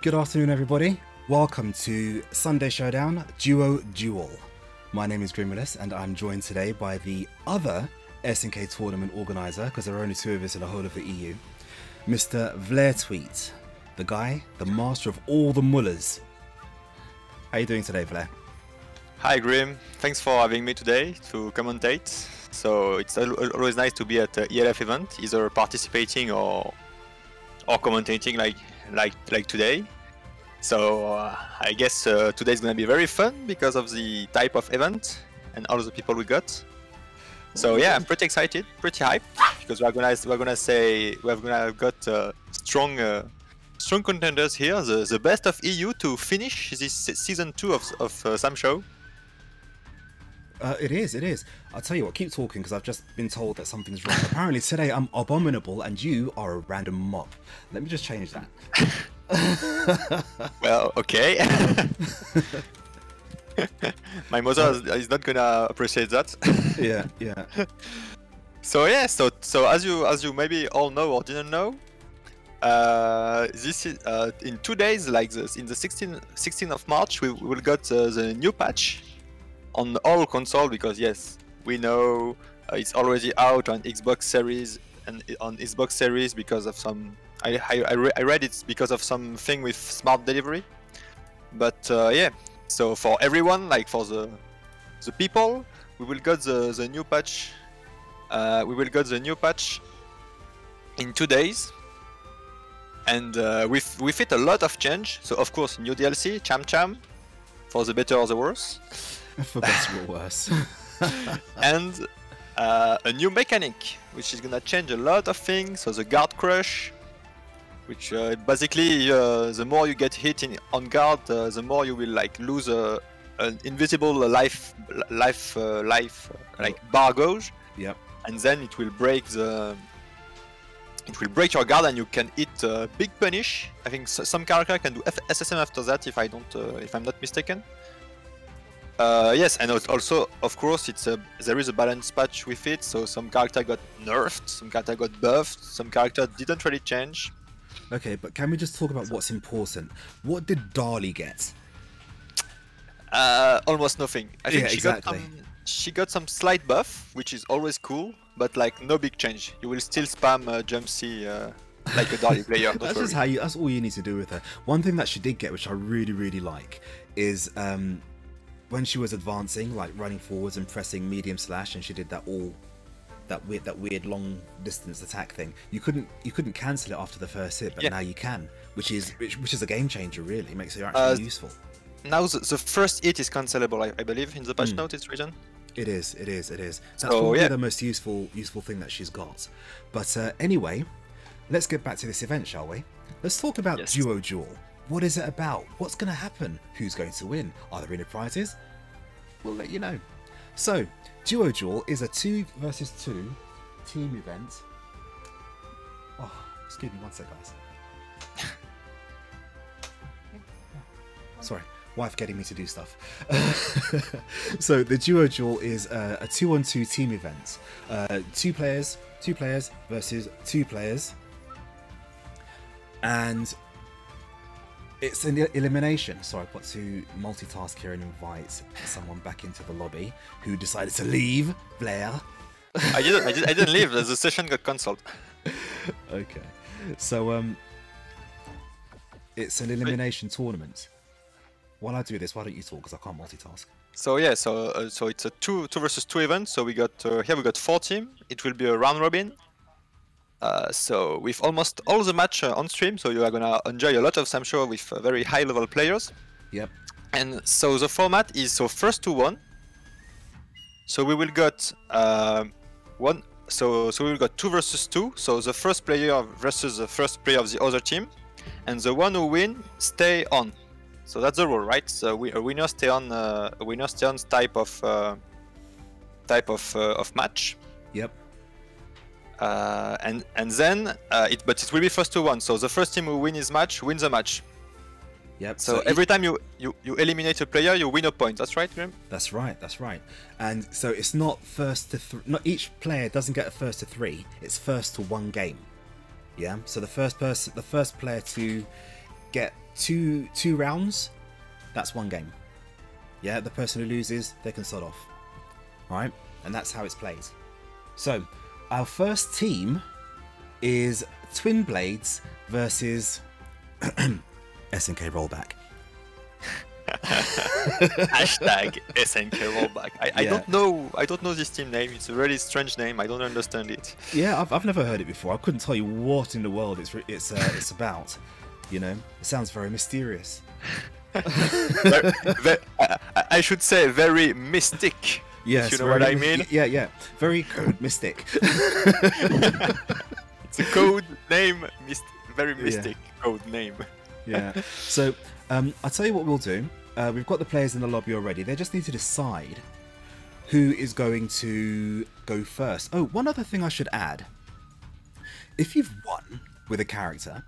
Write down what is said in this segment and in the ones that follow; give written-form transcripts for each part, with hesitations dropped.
Good afternoon, everybody. Welcome to Sunday Showdown Duel. My name is Grimulus, and I'm joined today by the other SNK tournament organizer, because there are only two of us in the whole of the EU, Mr. Vlair Tweet, the guy, the master of all the mullahs. How are you doing today, Vlair? Hi Grim, thanks for having me today to commentate. So it's always nice to be at the ELF event, either participating or commentating like today. So I guess today's gonna be very fun because of the type of event and all of the people we got. So yeah, I'm pretty excited, pretty hyped, because we're gonna got strong contenders here, the best of EU to finish this season 2 of SamSho. It is. I'll tell you what, keep talking, because I've just been told that something's wrong. Apparently today I'm abominable and you are a random mop. Let me just change that. Well, okay. My mother is not gonna appreciate that. Yeah. So yeah, so as you maybe all know or didn't know, this is in 2 days, like this, in the 16th of March, we will get the new patch on all console, because yes, we know it's already out on Xbox Series and on Xbox Series because of some. I read it's because of something with smart delivery, but yeah. So for everyone, like for the people, we will get the new patch. We will get the new patch in 2 days, and with it a lot of change. So of course, new DLC, Cham, for the better or the worse. For better or worse. And a new mechanic, which is gonna change a lot of things. So the guard crush, which basically the more you get hit on guard, the more you will like lose an invisible life like bar gauge. Yep. And then it will break your guard, and you can hit big punish. I think some character can do SSM after that, if I'm not mistaken. Yes, and also, of course, there is a balance patch with it. So some character got nerfed, some character got buffed, some character didn't really change. Okay, but can we just talk about what's important? What did Dali get? Almost nothing. I think she got some slight buff, which is always cool, but like no big change. You will still spam Jump C like a Dali player. That's all you need to do with her. One thing that she did get, which I really like, is when she was advancing, like running forwards and pressing medium slash, and she did that weird long distance attack thing. You couldn't cancel it after the first hit, but now you can, which is a game changer. Really, it makes it actually useful. Now the first hit is cancelable, I believe, in the patch note it's written. It is. That's probably the most useful thing that she's got. But anyway, let's get back to this event, shall we? Let's talk about Duel. What is it about? What's going to happen? Who's going to win? Are there any prizes? We'll let you know. So, Duel is a 2 versus 2 team event. Oh, excuse me one sec, guys. Sorry, wife getting me to do stuff. So the Duel is a 2-on-2 team event. 2 players versus 2 players, and it's an elimination. So I've got to multitask here and invite someone back into the lobby who decided to leave. Vlair. I didn't leave. The session got cancelled. Okay, so it's an elimination tournament. While I do this, why don't you talk, because I can't multitask. So yeah, so it's a 2 versus 2 event. So we got here we got 4 teams. It will be a round robin. So with almost all the match on stream, so you are gonna enjoy a lot of SamSho with very high level players. Yep. And so the format is first to 1. So we will got one. So we will got 2 versus 2. So the first player versus the first player of the other team, and the one who win stay on. So that's the rule, right? So a winner stay on. A winner stay on type of match. Yep. And then but it will be first to 1. So the first team who win his match wins the match. Yep. So every time you eliminate a player, you win a point. That's right, Grim? That's right. And so it's not first to not each player doesn't get a first to 3. It's first to 1 game. Yeah. So the first player to get two rounds, that's one game. Yeah, the person who loses, they can start off. Right? And that's how it's played. So, our first team is Twin Blades versus SNK Rollback. Hashtag SNK Rollback. I don't know this team name. It's a really strange name. I don't understand it. Yeah, I've never heard it before. I couldn't tell you what in the world it's about. You know, it sounds very mysterious. I should say very mystic. Yes, you know what I mean? Yeah. Very code mystic. It's a code name, very mystic code name. Yeah. So, I'll tell you what we'll do. We've got the players in the lobby already. They just need to decide who is going to go first. Oh, one other thing I should add. If you've won with a character,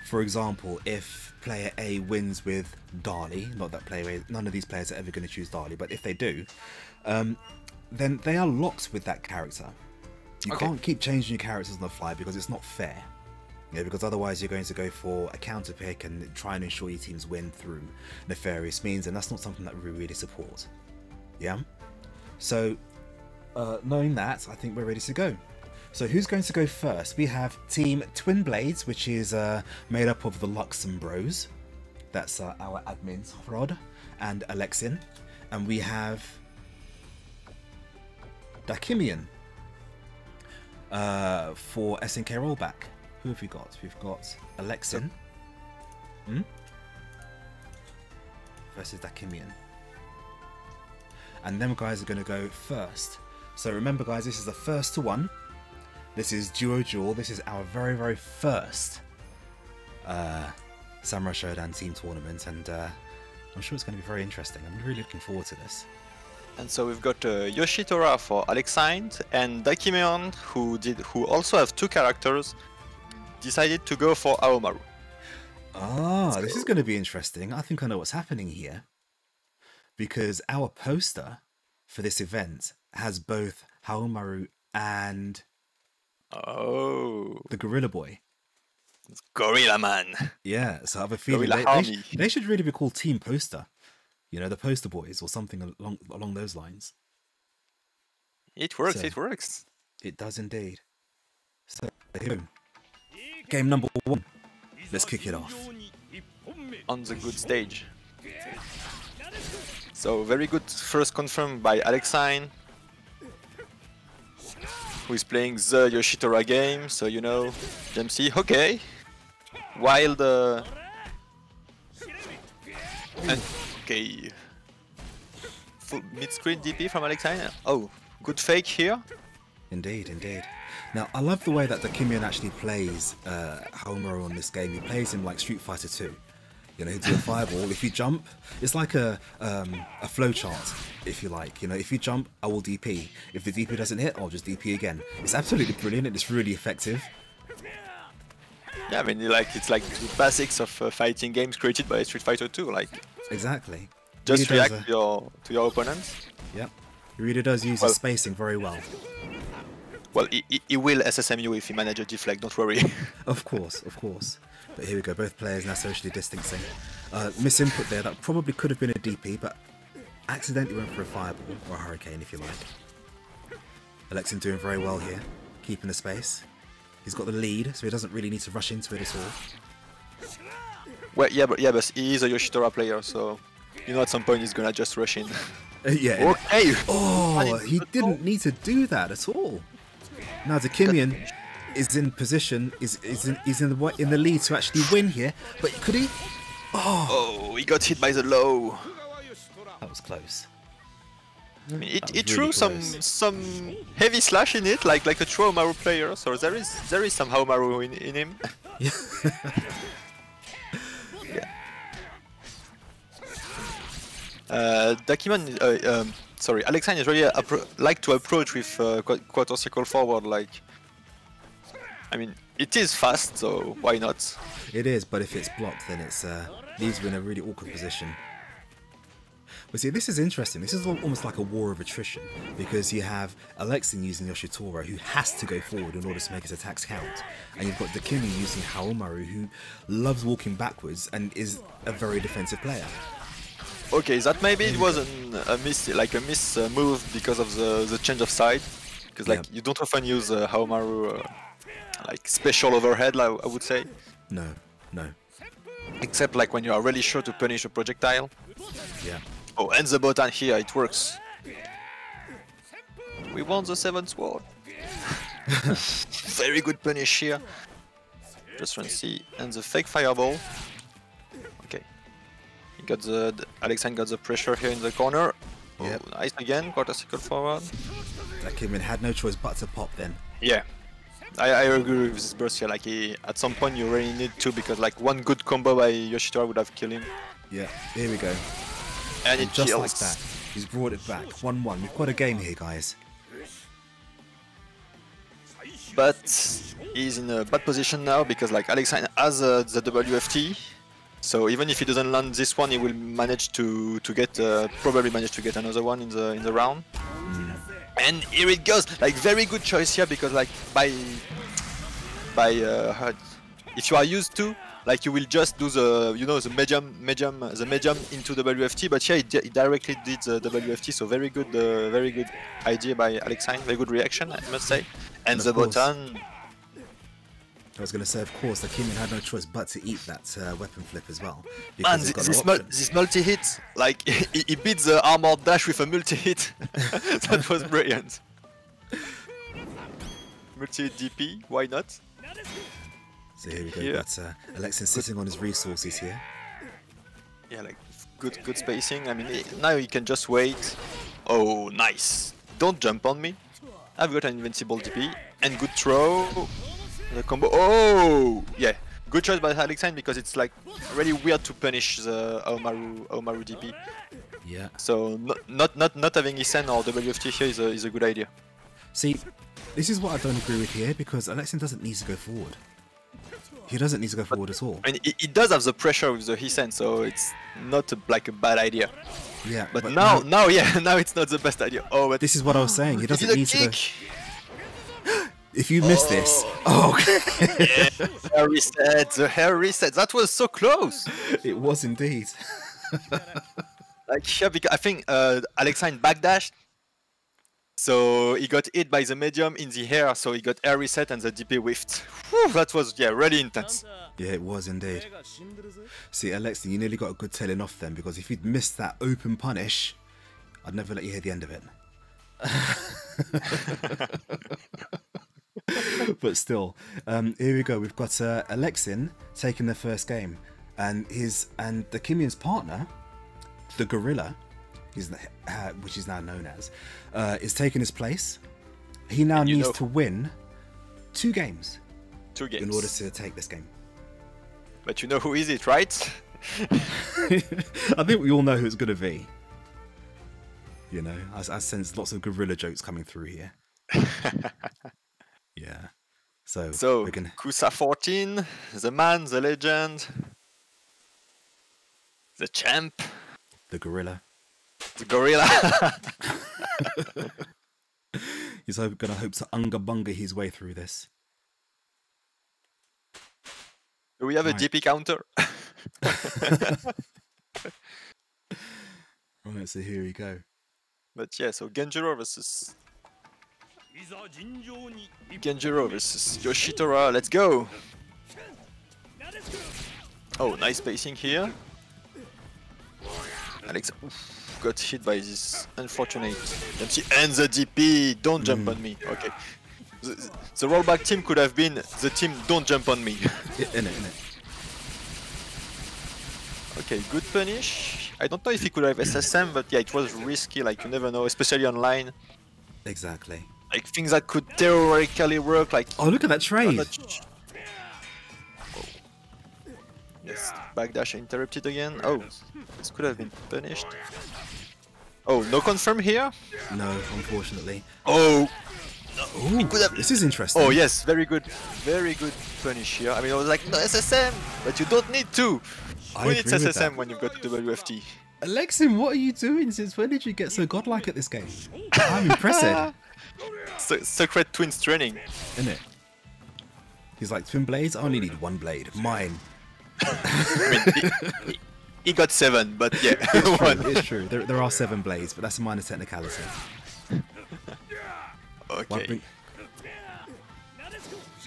for example, if player A wins with Dali, not that player A, none of these players are ever going to choose Dali, but if they do, then they are locked with that character. You can't keep changing your characters on the fly because it's not fair. Yeah, because otherwise you're going to go for a counter pick and try and ensure your teams win through nefarious means, and that's not something that we really support. Yeah? So, knowing that, I think we're ready to go. So who's going to go first? We have Team Twin Blades, which is made up of the Luxem Bros. That's our admins, Rod and Alexin. And we have Dakimian for SNK Rollback. Who have we got? We've got Alexin versus Dakimian. And them guys are going to go first. So remember guys, this is the first to one. This is Duo Duel. This is our very, very first Samurai Shodown team tournament, and I'm sure it's going to be very interesting. I'm really looking forward to this. And so we've got Yoshitora for Alexine, and Dakimian, who also have two characters, decided to go for Aomaru. Ah, this is going to be interesting. I think I know what's happening here, because our poster for this event has both Haomaru and the Gorilla Boy. It's Gorilla Man. Yeah, so I have a feeling they should really be called Team Poster. You know, the Poster Boys or something along those lines. It works, it works. It does indeed. So, game number 1. Let's kick it off. On the good stage. So, very good first confirmed by Alexine, who is playing the Yoshitora game, so you know, Jamesy, okay. Wild and okay. Full mid-screen DP from Alexine. Oh, good fake here. Indeed, indeed. Now, I love the way that Dakimian actually plays Haomaru on this game. He plays him like Street Fighter 2. You know, he'll do a fireball. If you jump, it's like a flow chart, if you like. You know, if you jump, I will DP. If the DP doesn't hit, I'll just DP again. It's absolutely brilliant and it's really effective. Yeah, I mean, it's like the basics of fighting games created by Street Fighter 2. Like, exactly. Just really react to your opponents. Yep. He really does use his spacing very well. Well, he will SSM you if he manages to deflect, don't worry. Of course, of course. But here we go, both players now socially distancing. Misinput there, that probably could have been a DP, but accidentally went for a fireball, or a hurricane if you like. Alexin doing very well here, keeping the space. He's got the lead, so he doesn't really need to rush into it at all. Well, yeah, but he is a Yoshitora player, so you know at some point he's gonna just rush in. Yeah. Okay. Oh, he didn't need to do that at all. Now Dakimian is in position, is in the lead to actually win here, but could he? Oh, he got hit by the low. That was close. I mean, it threw some heavy slash in it, like a true Haomaru player. So there is some Haomaru in him. Yeah. Dakimian, sorry, Alexine is really like to approach with quarter circle forward. Like, I mean, it is fast, so why not? It is, but if it's blocked, then it's leaves you in a really awkward position. But see, this is interesting. This is almost like a war of attrition, because you have Alexin using Yoshitora, who has to go forward in order to make his attacks count, and you've got Dakimi using Haomaru, who loves walking backwards and is a very defensive player. Okay, that maybe it was a miss move because of the change of side, because like you don't often use Haomaru like special overhead, I would say. No, no. Except like when you are really sure to punish a projectile. Yeah. Oh, and the button here, it works. We want the 7th sword. Very good punish here. Just trying to see. And the fake fireball. Okay. He got Alexine got the pressure here in the corner. Yep. Oh, nice again, quarter circle forward. That Kimmin had no choice but to pop then. Yeah. I agree with this burst here, like at some point you really need to, because like one good combo by Yoshitora would have killed him. Yeah, here we go. And it just kills. like that, he's brought it back. 1-1, we've got a game here, guys. But he's in a bad position now, because like Alexine has the WFT, so even if he doesn't land this one, he will manage to get probably manage to get another one in the round. And here it goes, like very good choice here, because like if you are used to, like you will just do the the medium into the WFT, but here he directly did the WFT, so very good idea by Alexine, very good reaction, I must say. And the button. I was going to say, of course, the Kimmin had no choice but to eat that weapon flip as well. Man, this multi-hit, like, he beat the armored dash with a multi-hit. That was brilliant. Multi-hit DP, why not? So here we go, got Alexin sitting on his resources here. Yeah, like, good spacing. I mean, now you can just wait. Oh, nice. Don't jump on me. I've got an invincible DP. And good throw. The combo. Oh, yeah. Good choice by Alexine, because it's like really weird to punish the Aomaru DP. Yeah. So not having Isen or WFT here is a good idea. See, this is what I don't agree with here, because Alexin doesn't need to go forward. He doesn't need to go forward at all. I mean, he does have the pressure with the Isen, so it's not like a bad idea. Yeah. But now it's not the best idea. Oh, but this is what I was saying. He doesn't need to go. If you missed this, yeah, the hair reset. That was so close. It was indeed. Like here, because I think Alexine backdashed, so he got hit by the medium in the hair, so he got hair reset and the DP whiffed. Whew, that was really intense. Yeah, it was indeed. See, Alexine, you nearly got a good telling off then, because if you'd missed that open punish, I'd never let you hear the end of it. But still, here we go. We've got Alexin taking the first game, and the Kimmin's partner, the Gorilla, which is now known as, is taking his place. He now needs to win 2 games. 2 games in order to take this game. But you know who is it, right? I think we all know who it's going to be. You know, I sense lots of gorilla jokes coming through here. Yeah. So we're gonna... Kusa 14, the man, the legend, the champ, the gorilla. The gorilla. He's gonna hope to unga bunga his way through this. Do we have a DP counter? Right, so here we go. But yeah, so Genjiro versus Yoshitora, let's go! Oh, nice spacing here. Alex got hit by this unfortunate MC and the DP, don't jump on me. Okay. The rollback team could have been the team don't jump on me. In it. Okay, good punish. I don't know if he could have SSM, but yeah, it was risky, like you never know, especially online. Exactly. Like things that could theoretically work, like... Oh, look at that trade! Oh. Yes, backdash interrupted again. Oh, this could have been punished. Oh, no confirm here? No, unfortunately. Oh! Ooh, this is interesting. Oh yes, very good punish here. I mean, I was like, no SSM, but you don't need to. Who needs SSM when you've got WFT? Alexin, what are you doing? Since when did you get so godlike at this game? I'm impressed. Secret twins training. Isn't it? He's like, twin blades? I only need one blade. Mine. I mean, he got 7, but yeah. It's true. There are 7 blades, but that's a minor technicality. Okay.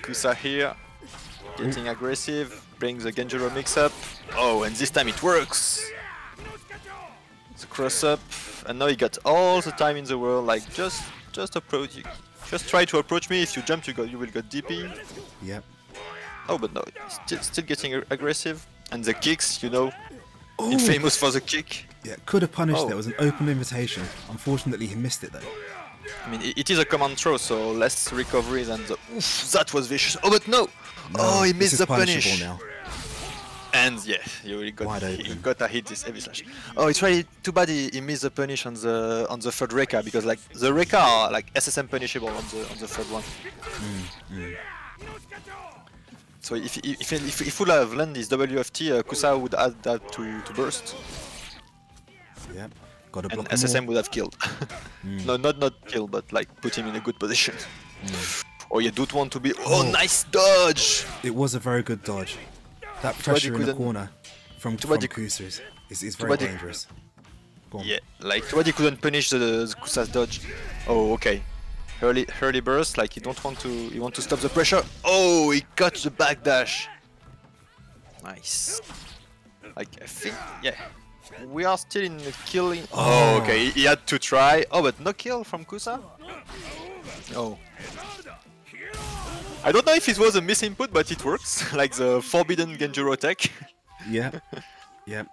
Kusa here. Getting aggressive. Brings the Genjiro mix-up. Oh, and this time it works. It's a cross-up. And now he got all the time in the world. Like, just approach you. Just try to approach me. If you jump, you will get DP. Yep. Oh, but no, still getting aggressive. And the kicks, you know, infamous for the kick. Yeah, could have punished it. It was an open invitation. Unfortunately, he missed it though. I mean, it is a command throw, so less recovery than the. Oof, that was vicious. Oh, but no! Oh, he missed the punish. Now. And yeah, he got a hit this heavy slash. Oh, it's really too bad he missed the punish on the third Rekka, because like the Rekka are like SSM punishable on the third one. So if he would have landed his WFT, Kusa would add that to burst. Yep. Got to block and SSM would have killed. No, not kill, but like put him in a good position. Oh, you don't want to be. Oh, nice dodge! It was a very good dodge. That pressure in the corner from Kusa is very dangerous. Yeah, like too bad he couldn't punish the Kusa's dodge. Oh, okay. Early burst, like you want to stop the pressure. Oh, he got the backdash. Nice. Like I think, yeah. We are still in the killing. Oh, okay. He had to try. Oh, but no kill from Kusa. Oh. I don't know if it was a misinput, but it works. Like the forbidden Genjiro tech. Yeah. Yeah.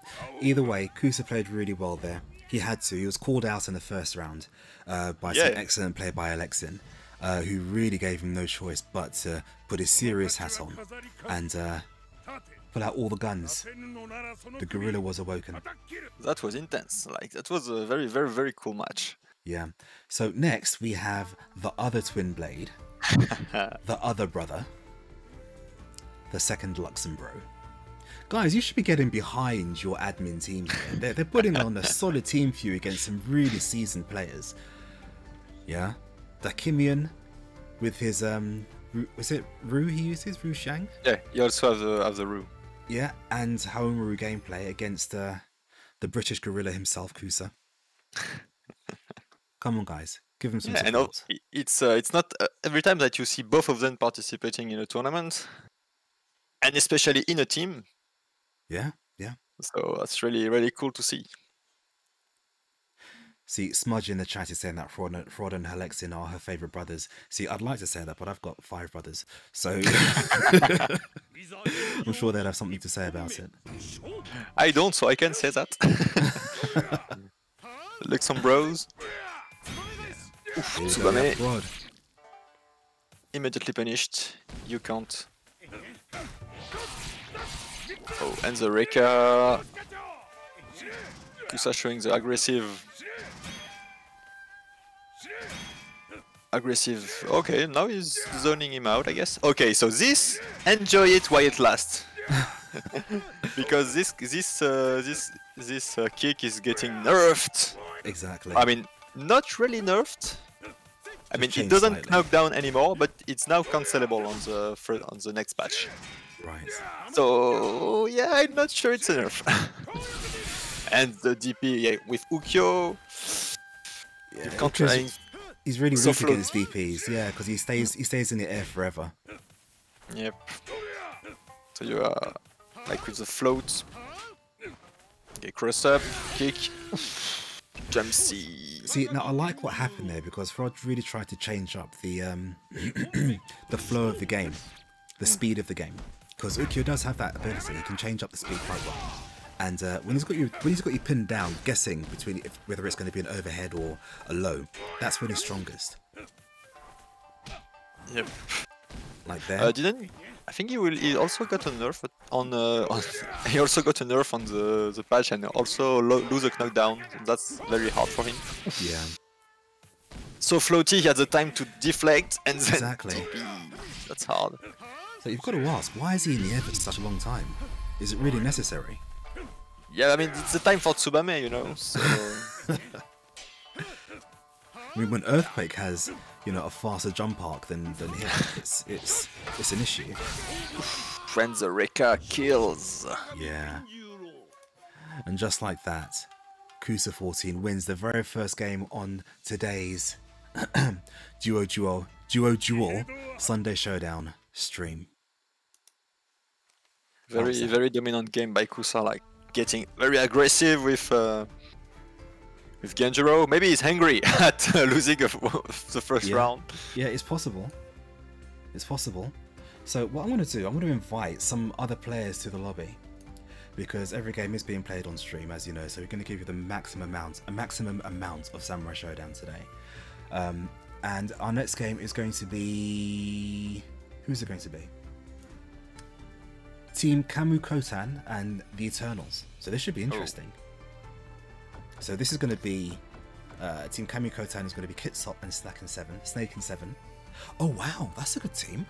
Either way, Kusa played really well there. He had to. He was called out in the first round by some excellent play by Alexin, who really gave him no choice but to put his serious hat on and pull out all the guns. The gorilla was awoken. That was intense. Like that was a very, very, very cool match. Yeah. So next we have the other twin blade, the other brother, the second Luxembourg. Guys, you should be getting behind your admin team here. They're putting on a solid team for you against some really seasoned players. Yeah? Dakimian with his, was it Ru he uses? Ru Shang? Yeah, you also have the Ru. Yeah, and Haomaru gameplay against the British gorilla himself, Kusa. Come on, guys. Give him some support. And it's not every time that you see both of them participating in a tournament, and especially in a team. Yeah, yeah. So that's really, really cool to see. See, Smudge in the chat is saying that Fraud and Alexin are her favourite brothers. See, I'd like to say that, but I've got 5 brothers. So I'm sure they'd have something to say about it. I don't, so I can say that. Look, some bros. Oof, immediately punished. You can't. Oh, and the Rekka. Kusa showing the aggressive. Okay, now he's zoning him out, I guess. Okay, so this, enjoy it while it lasts. Because this kick is getting nerfed. Exactly. I mean, not really nerfed. I mean, it doesn't knock down anymore, but it's now cancelable on the next patch. Right. So yeah, I'm not sure it's a nerf. And the DP with Ukyo. Yeah, he's really weak against DPs, yeah, because he stays in the air forever. Yep. So you are like with the float. Okay, cross up, kick, jump C. See, now I like what happened there because Frod really tried to change up the the flow of the game, the speed of the game. Because Ukyo does have that ability; he can change up the speed quite well. And when he's got you pinned down, guessing between whether it's going to be an overhead or a low, that's when he's strongest. Yep. Like there. I think he also got a nerf on he also got a nerf on the patch and also lose a knockdown. That's very hard for him. Yeah. So floaty, he had the time to deflect and then exactly. TP. That's hard. So you've got to ask, why is he in the air for such a long time? Is it really necessary? Yeah, I mean, it's the time for Tsubame, you know, so... I mean, when Earthquake has, you know, a faster jump arc than him, it's an issue. Frenzereka kills. Yeah. And just like that, Kusa 14 wins the very first game on today's Duel Sunday Showdown stream. Very dominant game by Kusa, like getting very aggressive with Genjiro. Maybe he's angry at losing the first round. Yeah, it's possible. It's possible. So what I'm going to do, I'm going to invite some other players to the lobby, because every game is being played on stream, as you know. So we're going to give you the maximum amount of Samurai Showdown today. And our next game is going to be... Who's it going to be? Team Kamu Kotan and the Eternals. So this should be interesting. So this is going to be Team Kamu Kotan is going to be Kitsop and Snake and Seven. Oh wow, that's a good team.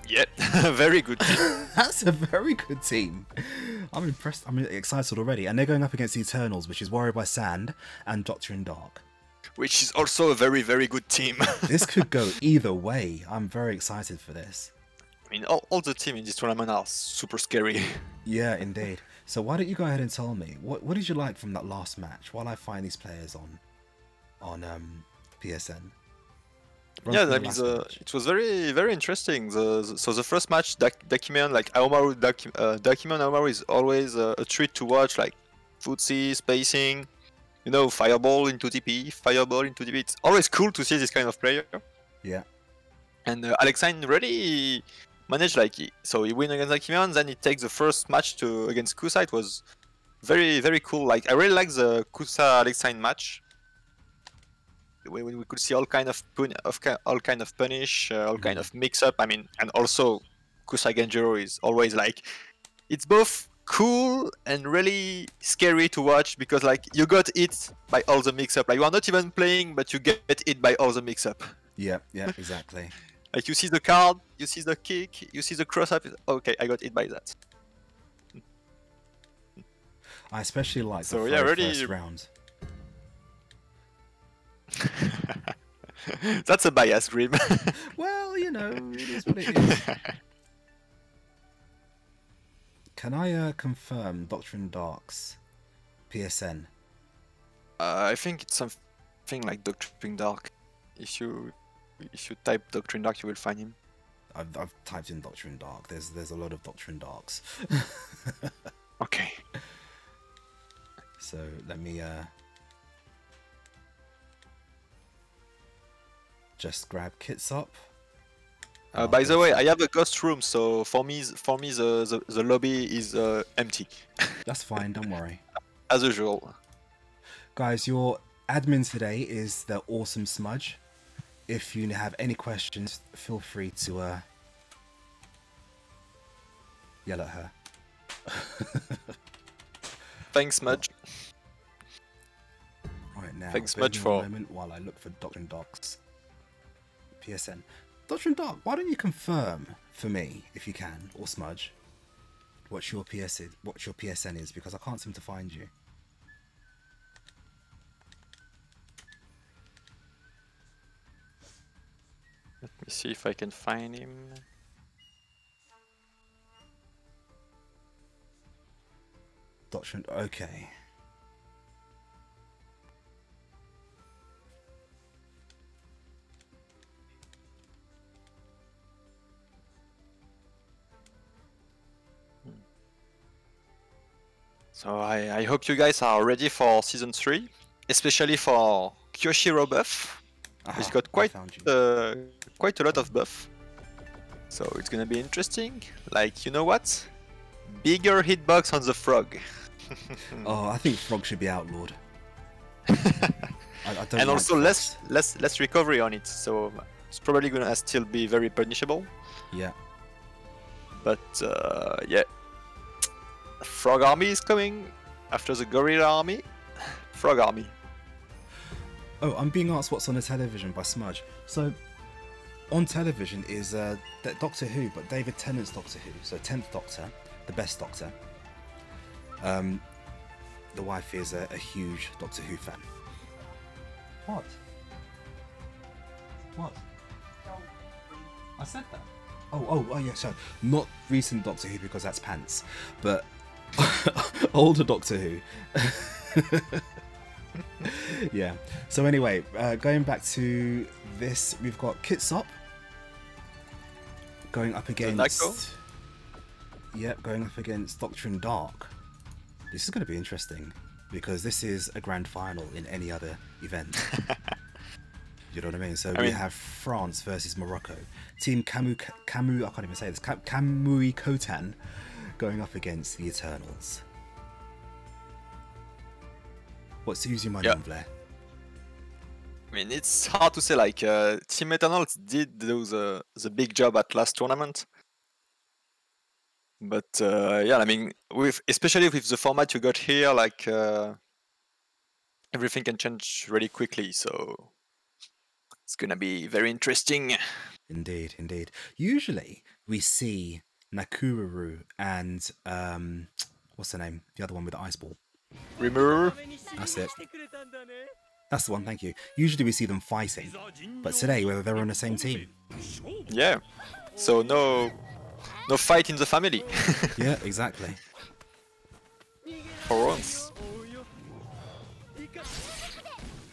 Yeah, very good team. That's a very good team. I'm impressed. I'm excited already. And they're going up against the Eternals, which is Warrior by Sand and Doctor in Dark. Which is also a very good team. This could go either way. I'm very excited for this. I mean, all the team in this tournament are super scary. Yeah, indeed. So why don't you go ahead and tell me, what did you like from that last match, while I find these players on PSN? Yeah, I mean, it was very interesting. So the first match, Dakiman, like Aomaru, Dakiman Aomaru is always a treat to watch, like footsie, spacing, you know, fireball into TP. It's always cool to see this kind of player. Yeah. And Alexine really managed, like, so he win against Dakiman, then he takes the first match against Kusa. It was very cool. Like, I really like the Kusa Alexine match. When we could see all kind of punish, all kind of mix up. I mean, and also Kusa Genjiro is always like, it's both cool and really scary to watch, because like you got hit by all the mix up. Like you are not even playing, but you get hit by all the mix up. Yeah, exactly. Like you see the card, you see the kick, you see the cross up. Okay, I got hit by that. I especially like the first round. That's a bias, Grim. Well, you know, it is what it is. Can I confirm Doctor in Dark's PSN? I think it's something like Doctor in Dark. If you type Doctor in Dark, you will find him. I've typed in Doctor in Dark. There's a lot of Doctor in Darks. Okay. So let me just grab kits up. By the way, I have a ghost room, so for me the lobby is empty. That's fine, don't worry. As usual. Guys, your admin today is the awesome Smudge. If you have any questions, feel free to yell at her. Thanks, Smudge. Right now, thanks, Smudge, for a moment while I look for Doctor in Dark's PSN. Doctor in Dark, why don't you confirm for me, if you can, or Smudge, what your PSN is, because I can't seem to find you. Let me see if I can find him. Doctor, okay. So I hope you guys are ready for Season 3, especially for Kyoshiro buff. He's got quite a lot of buff. So it's gonna be interesting. Like, you know what? Bigger hitbox on the frog. Oh, I think frog should be outlawed. And also less recovery on it, so it's probably gonna still be very punishable. Yeah. But yeah. Frog army is coming after the gorilla army. Frog army. Oh, I'm being asked what's on the television by Smudge. So, on television is Doctor Who, but David Tennant's Doctor Who. So 10th Doctor, the best Doctor. the wife is a huge Doctor Who fan. What? What? I said that. Oh yeah, so not recent Doctor Who because that's pants, but older Doctor Who. Yeah. So anyway, going back to this, we've got Kitsop going up against. Yep, going up against Doctrine Dark. This is going to be interesting because this is a grand final in any other event. You know what I mean? So we have France versus Morocco. Team Camu, I can't even say this. Kamui Kotan going up against the Eternals. Who's your money on, Vlair? I mean, it's hard to say. Like Team Eternals did do the big job at last tournament, but yeah, I mean, especially with the format you got here, like everything can change really quickly. So it's gonna be very interesting. Indeed, indeed. Usually we see Nakururu and what's her name? The other one with the ice ball. Rimuru. That's it. That's the one, thank you. Usually we see them fighting, but today whether they're on the same team. Yeah. So no fight in the family. Yeah, exactly. For once.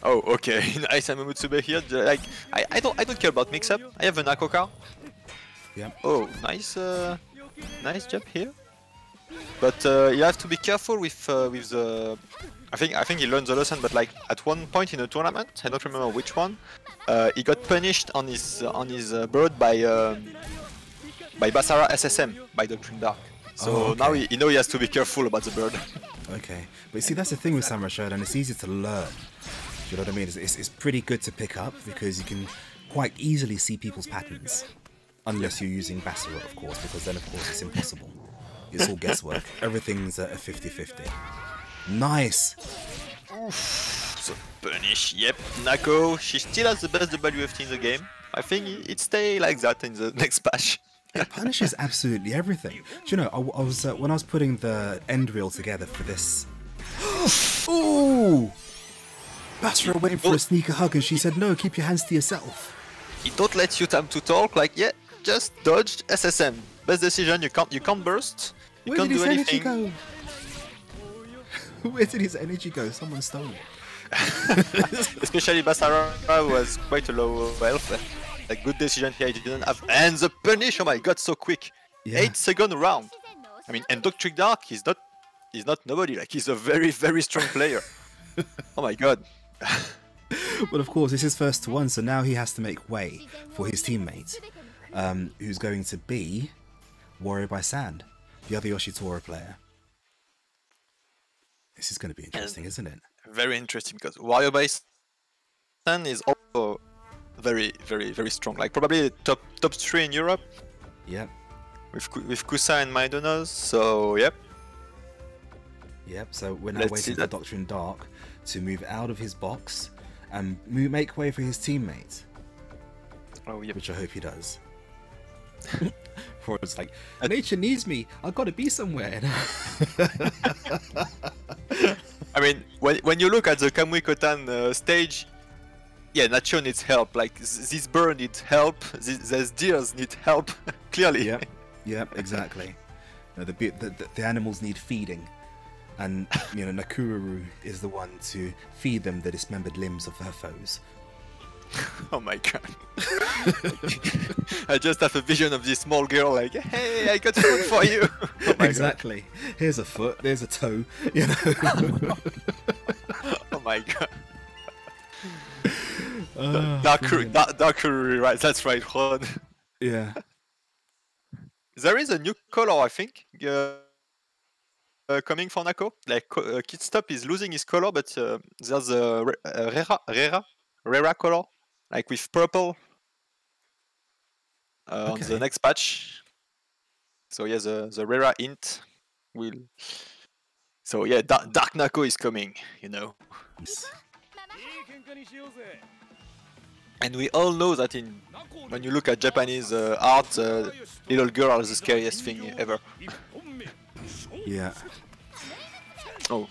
Oh, okay. Nice Amamutsube here. Like I don't care about mix-up. I have an Akoka. Yeah. Oh, nice nice job here. But you have to be careful with the. I think he learned the lesson. But like at one point in a tournament, I don't remember which one, he got punished on his bird by Basara SSM by Doctrine Dark. So now he knows he has to be careful about the bird. Okay, but you see that's the thing with Samurai Shodown. It's easy to learn. You know what I mean? It's pretty good to pick up because you can quite easily see people's patterns, unless you're using Basara, of course, because then of course it's impossible. It's all guesswork. Everything's a 50-50. Nice! Oof, so punish, yep. Nako, she still has the best WFT in the game. I think it stay like that in the next patch. It punishes absolutely everything. Do you know, I was when I was putting the end reel together for this... Ooh! Basra went for a sneaker hug and she said, no, keep your hands to yourself. It don't let you time to talk, like, yeah, just dodge SSM. Best decision, you can't burst. You can't do anything. Where did his energy go? Where did his energy go? Someone stole it. Especially Basara was quite a low health. A good decision here, he didn't have. And the punish, oh my god, so quick. Yeah. 8-second round. I mean, and Doctrine Dark, he's not nobody, like he's a very, very strong player. Oh my god. But of course, it's his first to one, so now he has to make way for his teammate, who's going to be Warrior by Sand, the other Yoshitora player. This is going to be interesting, isn't it? Very interesting, because Warrior by Sand is also very, very, very strong. Like probably top 3 in Europe. Yep. With Kusa and Maidonas, so yep. Yep, so we're now waiting for Doctrine Dark to move out of his box and make way for his teammate. Oh, yep. Which I hope he does. For it's like, nature needs me, I've got to be somewhere. I mean, when you look at the Kamui Kotan stage, yeah, nature needs help. Like, this bird needs help, these deers need help, clearly. Yep, yep, exactly. No, the animals need feeding. And, you know, Nakururu is the one to feed them the dismembered limbs of her foes. Oh my god. I just have a vision of this small girl like, hey, I got food for you. Oh exactly. God. Here's a foot, there's a toe, you know. Oh my god. Nakururu, right, that's right, Juan. Yeah. There is a new color, I think. Coming for Nako, like Kidstop is losing his color, but there's a Rera color, like with purple on the next patch. So yeah, the Rera int will. So yeah, Dark Nako is coming, you know. And we all know that when you look at Japanese art, little girl is the scariest thing ever. Yeah. Oh.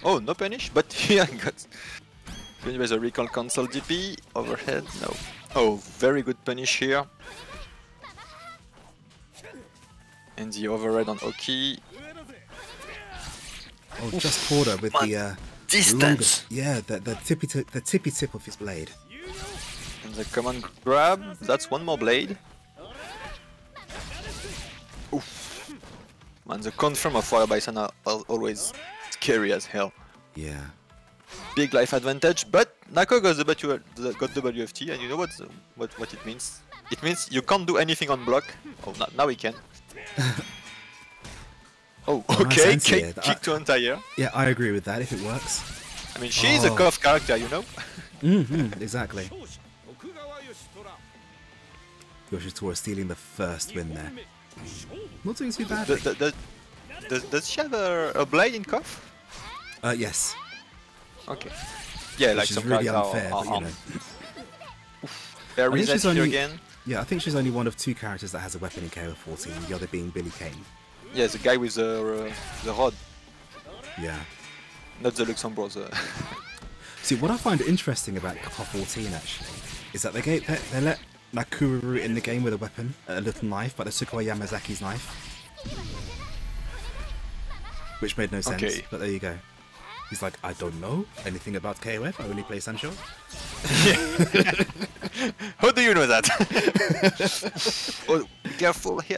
Oh, no punish, but here I got finished by the recall console DP. Overhead, no. Oh, very good punish here. And the overhead on Oki. Oh, just caught her with the distance. Longest, yeah, the tippy tip of his blade. And the command grab. That's one more blade. Oof. Man, the confirm of Fire Bison are always scary as hell. Yeah. Big life advantage, but Nako got the WFT, and you know what it means? It means you can't do anything on block. Oh, now we can. Oh, okay, nice kick to entire. Yeah, I agree with that if it works. I mean, she's a Kof character, you know? Exactly. Yoshitora stealing the first win there. Not doing too bad. Does she have a blade in Kof? Yes. Okay. Yeah, like is some really characters unfair, but you know. They're reset here again. Yeah, I think she's only one of two characters that has a weapon in KO 14, the other being Billy Kane. Yeah, the guy with the rod. Yeah. Not the Luxembourg. See, what I find interesting about KO 14 actually is that they let Nakuru in the game with a weapon, a little knife, but they took away Yamazaki's knife. Which made no sense, okay. But there you go. He's like, I don't know anything about KOF, I only play SamSho. How do you know that? Oh, be careful here.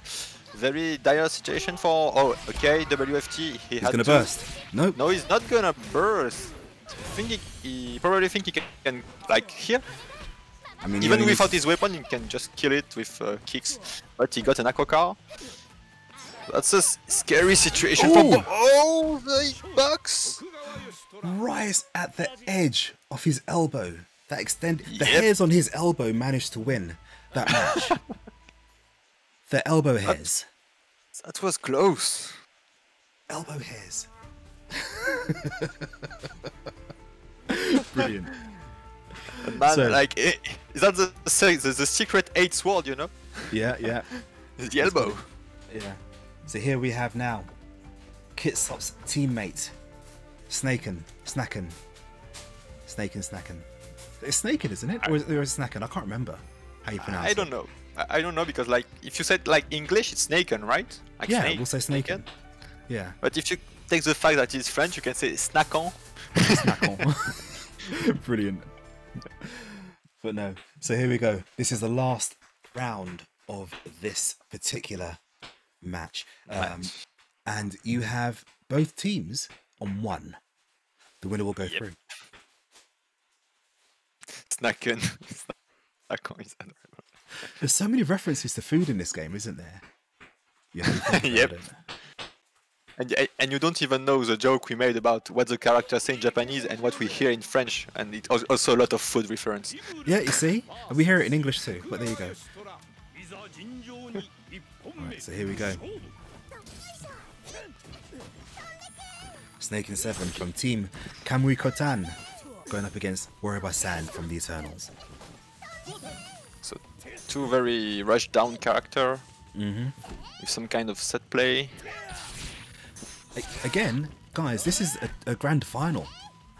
Very dire situation for... Oh, okay, WFT. He's gonna burst. Nope. No, he's not gonna burst. I think he probably think he can like here. I mean, even without his weapon, he can just kill it with kicks. But he got an Aqua Car. That's a scary situation for... Oh, the box! Right at the edge of his elbow. That the hairs on his elbow managed to win that match. The elbow hairs. That was close. Elbow hairs. Brilliant. Man, so, like, is that the secret 8 sword, you know? Yeah, yeah. It's the elbow. Yeah. So here we have now Kitsop's teammate, Snaken. It's Snaken, isn't it? Or is it Snaken? I can't remember how you pronounce it. I don't know. I don't know because, like, if you said like English, it's Snaken, right? Like yeah, snake, we'll say Snaken. Yeah. But if you take the fact that it's French, you can say Snakon. Snakon. Brilliant. But no. So here we go. This is the last round of this particular match. And you have both teams on 1. The winner will go through. Snaken. Snakon is adorable. There's so many references to food in this game, isn't there? Yep. And you don't even know the joke we made about what the characters say in Japanese and what we hear in French, and it's also a lot of food reference. Yeah, you see? We hear it in English too, but there you go. Alright, so here we go. Snake and 7 from Team Kamui Kotan going up against Wariba-san from the Eternals. So, two very rushed down character with some kind of set play. Again, guys, this is a grand final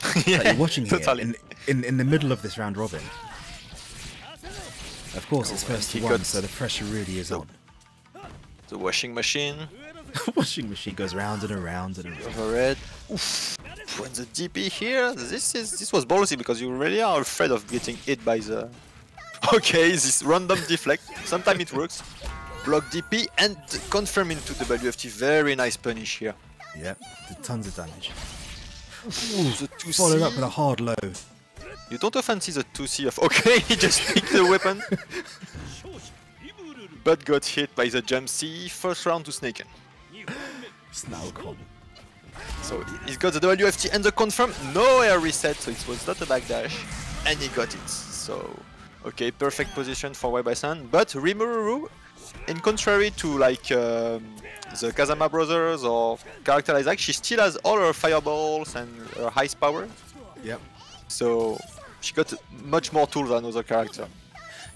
that you're watching here in the middle of this round robin. Of course, it's first to 1, so the pressure really is on. The washing machine. Washing machine goes round and around and around. Overhead. Oof. And the DP here, this was ballsy because you really are afraid of getting hit by the... Okay, this random deflect. Sometimes it works. Block DP and confirm into the WFT. Very nice punish here. Yep, did tons of damage. Ooh, the 2C. Followed up with a hard low. You don't often see the 2C of... Okay, he just picked the weapon. But got hit by the jump C. First round to Snaken. Snowcon. So he's got the WFT and the confirm. No air reset, so it was not a backdash. And he got it. So, okay, perfect position for Wariba-san. But Rimuru, in contrary to like the Kazama brothers or character like that, she still has all her fireballs and her heist power. Yep. So she got much more tools than other character.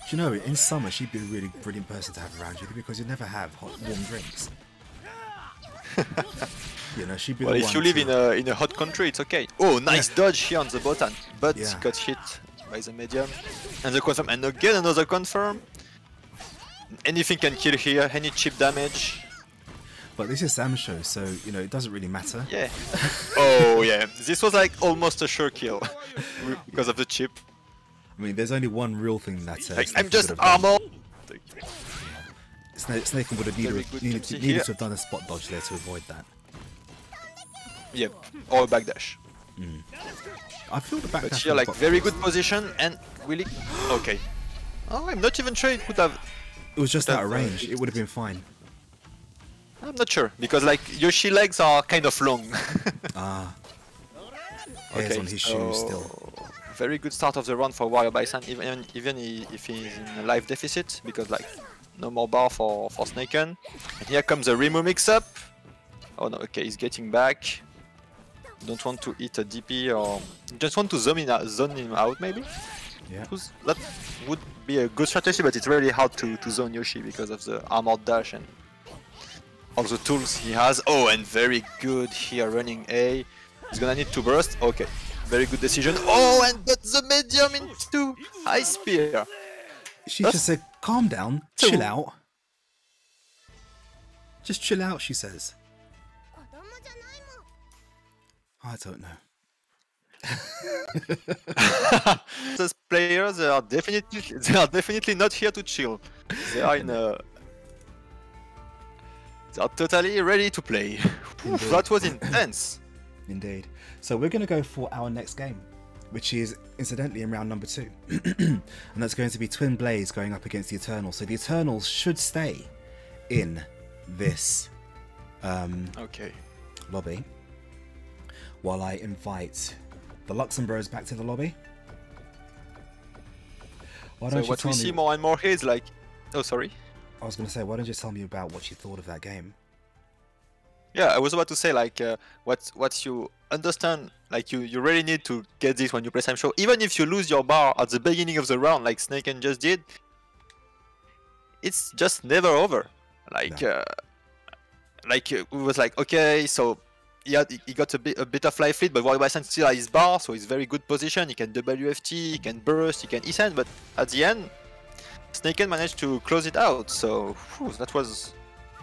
Do you know, in summer she'd be a really brilliant person to have around you because you never have hot, warm drinks. You know, she'd be well, the if one you live to... in a hot country, it's okay. Oh, nice dodge here on the bottom, but Yeah. got hit by the medium. And the confirm, and again another confirm. Anything can kill here, any chip damage. But this is SamSho, so, you know, it doesn't really matter. Yeah. Oh, yeah. This was like almost a sure kill because of the chip. I mean, there's only one real thing that... like, I'm just armor! Snaken would have needed to have done a spot dodge there to avoid that. Yep, or a backdash. I feel the backdash... But here, like, very good position and really... Okay. Oh, I'm not even sure it would have... It was just out of range, it would have been fine. I'm not sure, because like Yoshi legs are kind of long. Ah. Hairs on his shoes still. Very good start of the round for Warrior Bison, even if he's in a life deficit, because like no more bar for Snaken. And here comes a Rimu mix-up. Oh no, okay, he's getting back. Don't want to hit a DP or just want to zone him out maybe. Yeah. That would be a good strategy, but it's really hard to zone Yoshi because of the armored dash and all the tools he has. Oh, and very good here running A. He's gonna need to burst. Okay, very good decision. Oh, and got the medium into high spear. She just said, calm down, chill out. Just chill out, she says. I don't know. Those players, they are definitely not here to chill. They are in a... They are totally ready to play. That was intense. Indeed. So we're going to go for our next game, which is incidentally in round number 2. And that's going to be Twin Blades going up against the Eternals. So the Eternals should stay in this lobby while I invite the Luxembourgs back to the lobby. So what we see more and more here is like... Oh, sorry. I was going to say, why don't you tell me about what you thought of that game? Yeah, I was about to say, like, what you understand, like, you really need to get this when you play SamSho. Even if you lose your bar at the beginning of the round, like Snaken just did, it's just never over. Like, No. It was like, okay, so he got a bit of life lead, but Warrior Bison still has his bar, so he's very good position. He can WFT, he can burst, he can E-Send, but at the end, Snaken managed to close it out, so that was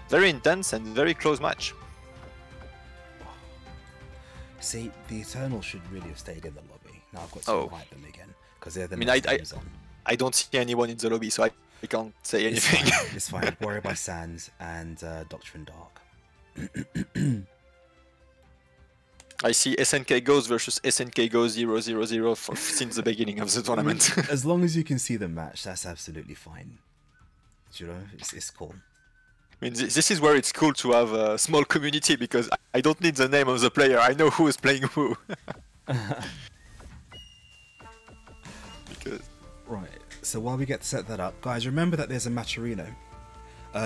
very intense and very close match. See, the Eternals should really have stayed in the lobby. Now I've got to invite them again, because they're the next on. I don't see anyone in the lobby, so I can't say anything. It's fine. Warrior by Sands and Doctrine Dark. I see SNK Goes versus SNK Goes 0-0-0 since the beginning of the tournament. As long as you can see the match, that's absolutely fine. You know, it's cool. I mean, this is where it's cool to have a small community, because I don't need the name of the player, I know who is playing who. Right, so while we get to set that up, guys, remember that there's a Matcherino.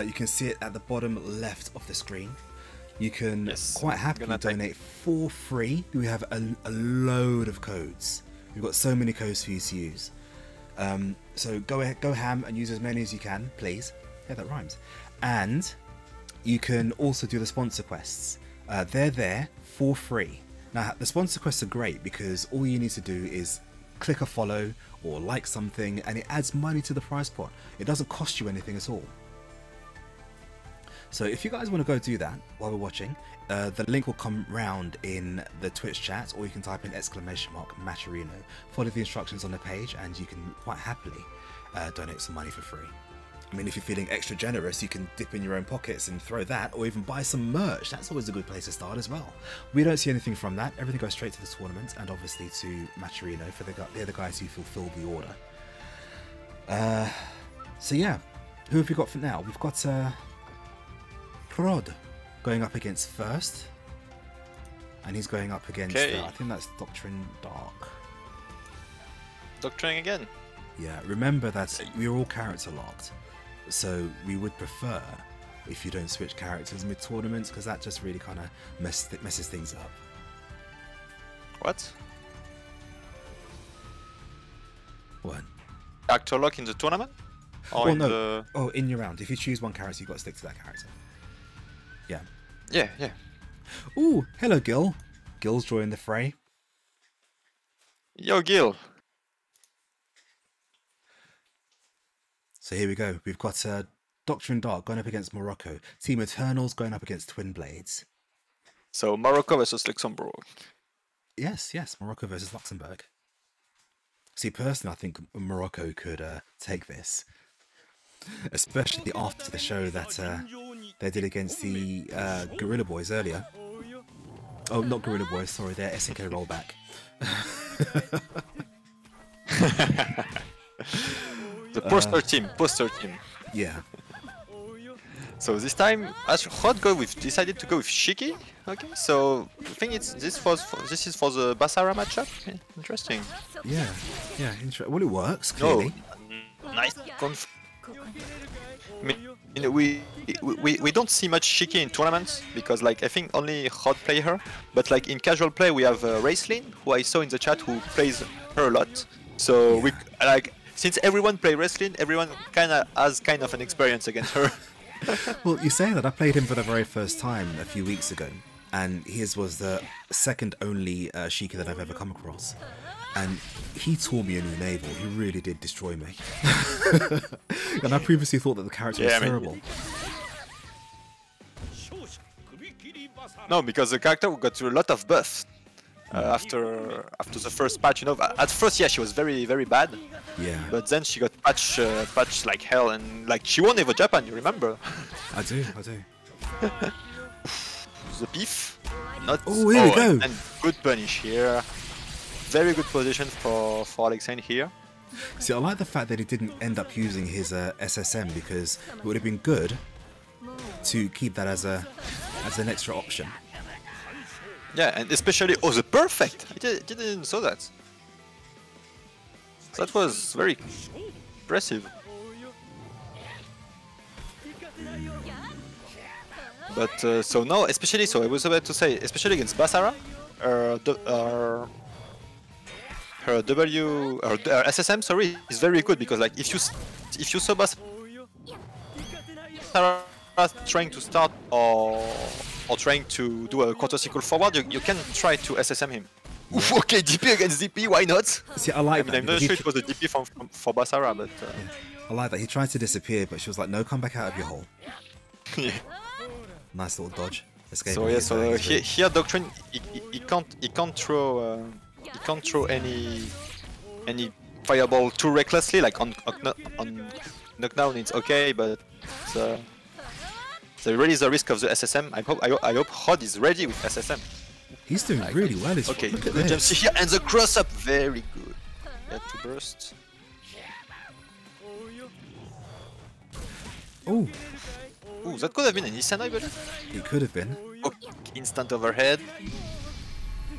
You can see it at the bottom left of the screen. You can quite happily donate for free. We have a load of codes. We've got so many codes for you to use. So go ahead, go ham and use as many as you can, please. Yeah, that rhymes. And you can also do the sponsor quests. They're there for free. Now, the sponsor quests are great because all you need to do is click a follow or like something, and it adds money to the prize pot. It doesn't cost you anything at all. So if you guys want to go do that while we're watching, the link will come round in the Twitch chat, or you can type in !Matcherino. Follow the instructions on the page and you can quite happily donate some money for free. I mean, if you're feeling extra generous, you can dip in your own pockets and throw that, or even buy some merch. That's always a good place to start as well. We don't see anything from that. Everything goes straight to the tournament and obviously to Matcherino, for they're the guys who fulfill the order. So yeah, who have we got for now? We've got Prod going up against First, and he's going up against I think that's Doctrine Dark. Doctrine again? Yeah, remember that we're all character locked, so we would prefer if you don't switch characters mid-tournaments, because that just really kind of messes things up. What? What? Character lock in the tournament? Or well, no. Oh, in your round. If you choose one character, you've got to stick to that character. Yeah. Yeah. Ooh, hello, Gil. Gil's joining the fray. Yo, Gil. So here we go. We've got Doctor and Dark going up against Morocco. Team Eternals going up against Twin Blades. So Morocco versus Luxembourg. Yes, Morocco versus Luxembourg. See, personally, I think Morocco could take this. Especially after the show that they did against the Gorilla Boys earlier. Oh, not Gorilla Boys, sorry, they're SNK rollback. The poster team. Yeah. So this time, as Hot we've decided to go with Shiki. Okay, so I think this is for the Basara matchup. Okay, interesting. Yeah, well, it works clearly. Oh, nice. We don't see much Shiki in tournaments because like I think only Hot play her, but like in casual play we have Raceline, who I saw in the chat who plays her a lot. So we like since everyone play Raceline, everyone has kind of an experience against her. Well, you say that I played him for the very first time a few weeks ago, and his was the second only Shiki that I've ever come across. And he taught me a new naval. He really did destroy me. And I previously thought that the character was terrible. No, because the character got a lot of buffs after the first patch. You know, at first, yeah, she was very, very bad. Yeah. But then she got patched like hell, and like she won Evo Japan. You remember? I do. The beef. Not. Oh, here we go. And good punish here. Very good position for Alexane here. See, I like the fact that he didn't end up using his SSM because it would have been good to keep that as an extra option. Yeah, and especially the perfect. I didn't saw that. That was very impressive. But so now, especially, so I was about to say, especially against Basara, her SSM, sorry, is very good because like if you saw Basara trying to start or trying to do a quarter circle forward, you can try to SSM him. Oof, okay, DP against DP, why not? See, I like that. I'm not sure it was a DP for Basara, but I like that. He tried to disappear, but she was like, "No, come back out of your hole." Yeah. Nice little dodge. Escape. So yeah, so here Doctrine, he can't throw any fireball too recklessly. Like on knockdown, it's okay, but there really is the risk of the SSM. I hope Hod is ready with SSM. He's doing really well. Okay, look at good jump this. here and the cross up, very good. Had to burst. Oh. Ooh, that could have been an Isan, I believe. It could have been. Okay, instant overhead.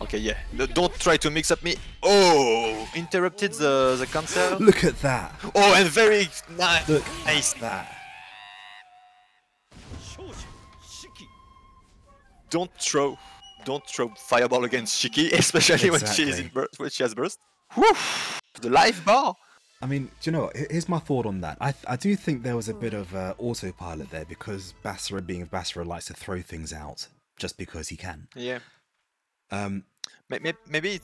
Okay, yeah. Don't try to mix up me. Oh, interrupted the cancel. Look at that. Oh, and very nice. Look at that. Don't throw fireball against Shiki, especially when she has burst. Whew, the life bar. I mean, do you know what? Here's my thought on that. I do think there was a bit of autopilot there because Basara, being Basara, likes to throw things out just because he can. Yeah. Maybe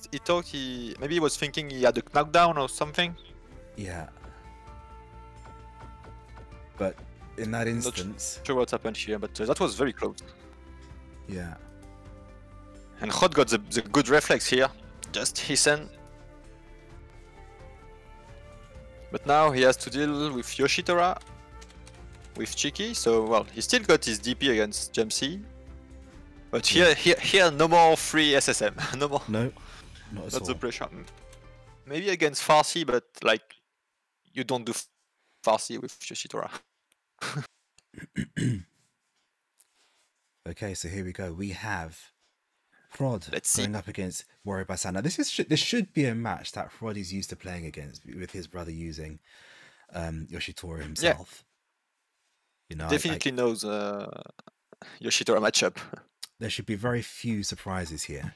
he was thinking he had a knockdown or something. Yeah. But in that instance, not sure what happened here, but that was very close. Yeah. And Hot got the good reflex here, just Hissen. But now he has to deal with Yoshitora, with Chiki, so well, he still got his DP against Jamsi. But here no more free SSM, no more. No, not at all. That's the pressure. Maybe against Farsi, but like, you don't do Farsi with Yoshitora. Okay, so here we go. We have Prod going up against Warrior Basan. Now this should be a match that Prod is used to playing against, with his brother using Yoshitora himself. Yeah. You know, definitely knows Yoshitora matchup. There should be very few surprises here.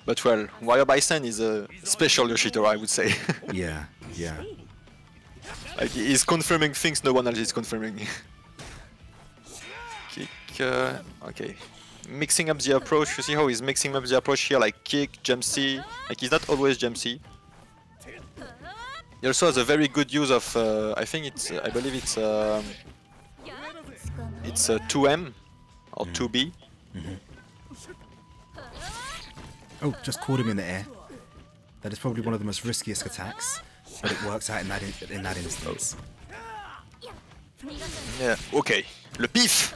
But well, Warrior Bison is a special Yoshitora, I would say. Yeah. Like he's confirming things no one else is confirming. Kick. okay, mixing up the approach. You see how he's mixing up the approach here, like kick, jump C. Like he's not always jump C. He also has a very good use of. I think it's. I believe it's 2M or 2B. Oh, just caught him in the air. That is probably one of the most riskiest attacks, but it works out in that instance. Yeah. Okay. Le pif.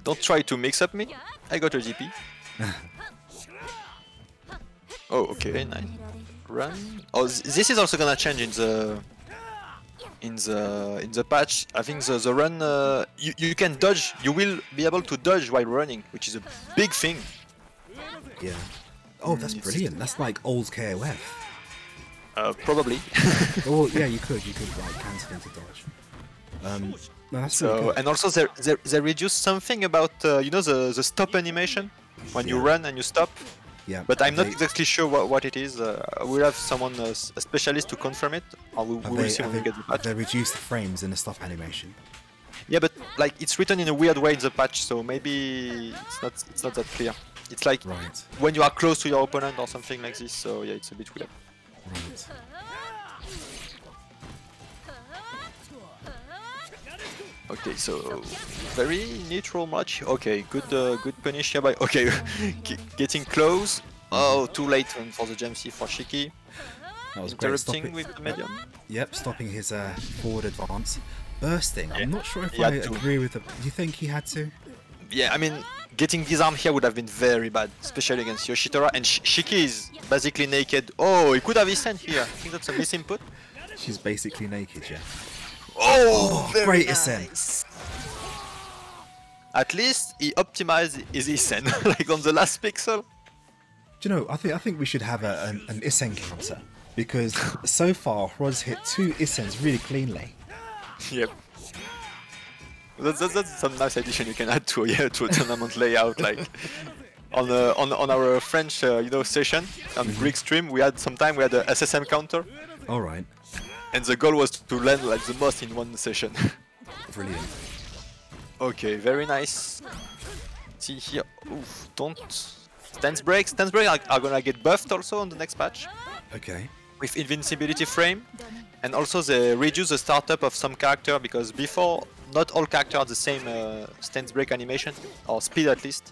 Don't try to mix up me. I got a GP. Oh, okay, nice. Run. Oh, this is also gonna change in the patch. I think the run. You can dodge. You will be able to dodge while running, which is a big thing. Yeah. Oh, that's brilliant. That's like old KOF. Probably. Oh, yeah, you could like cancel into dodge. No, that's really good. And also they reduced something about you know the stop animation when you run and you stop. Yeah. But I'm not exactly sure what it is. We'll have someone a specialist to confirm it, or we will see when we get the patch. They reduced the frames in the stop animation. Yeah, but like it's written in a weird way in the patch, so maybe it's not that clear. It's like when you are close to your opponent or something like this. So yeah, it's a bit weird. Right. Okay, so very neutral match. Okay, good punish here by. Okay, getting close. Oh, too late for the jump C for Shiki. That was interrupting with the medium. Yep, stopping his forward advance. Bursting. I'm not sure if I agree with the. Do you think he had to? Yeah, I mean, getting disarmed here would have been very bad, especially against Yoshitora. And Shiki is basically naked. Oh, he could have Isen here. I think that's a misinput. She's basically naked, yeah. Oh, great nice. Isen. At least he optimized his Isen, like on the last pixel. Do you know, I think we should have an Isen counter, because so far Rod's hit 2 Isens really cleanly. Yep. That's some nice addition you can add to a tournament layout. Like on our French session on Greek stream, we had a SSM counter. All right. And the goal was to land like the most in one session. Brilliant. Okay, very nice. See here. Oof, don't. Stance breaks. Stance breaks are gonna get buffed also on the next patch. Okay. With invincibility frame. And also they reduce the startup of some character, because before not all characters have the same stance break animation, or speed at least.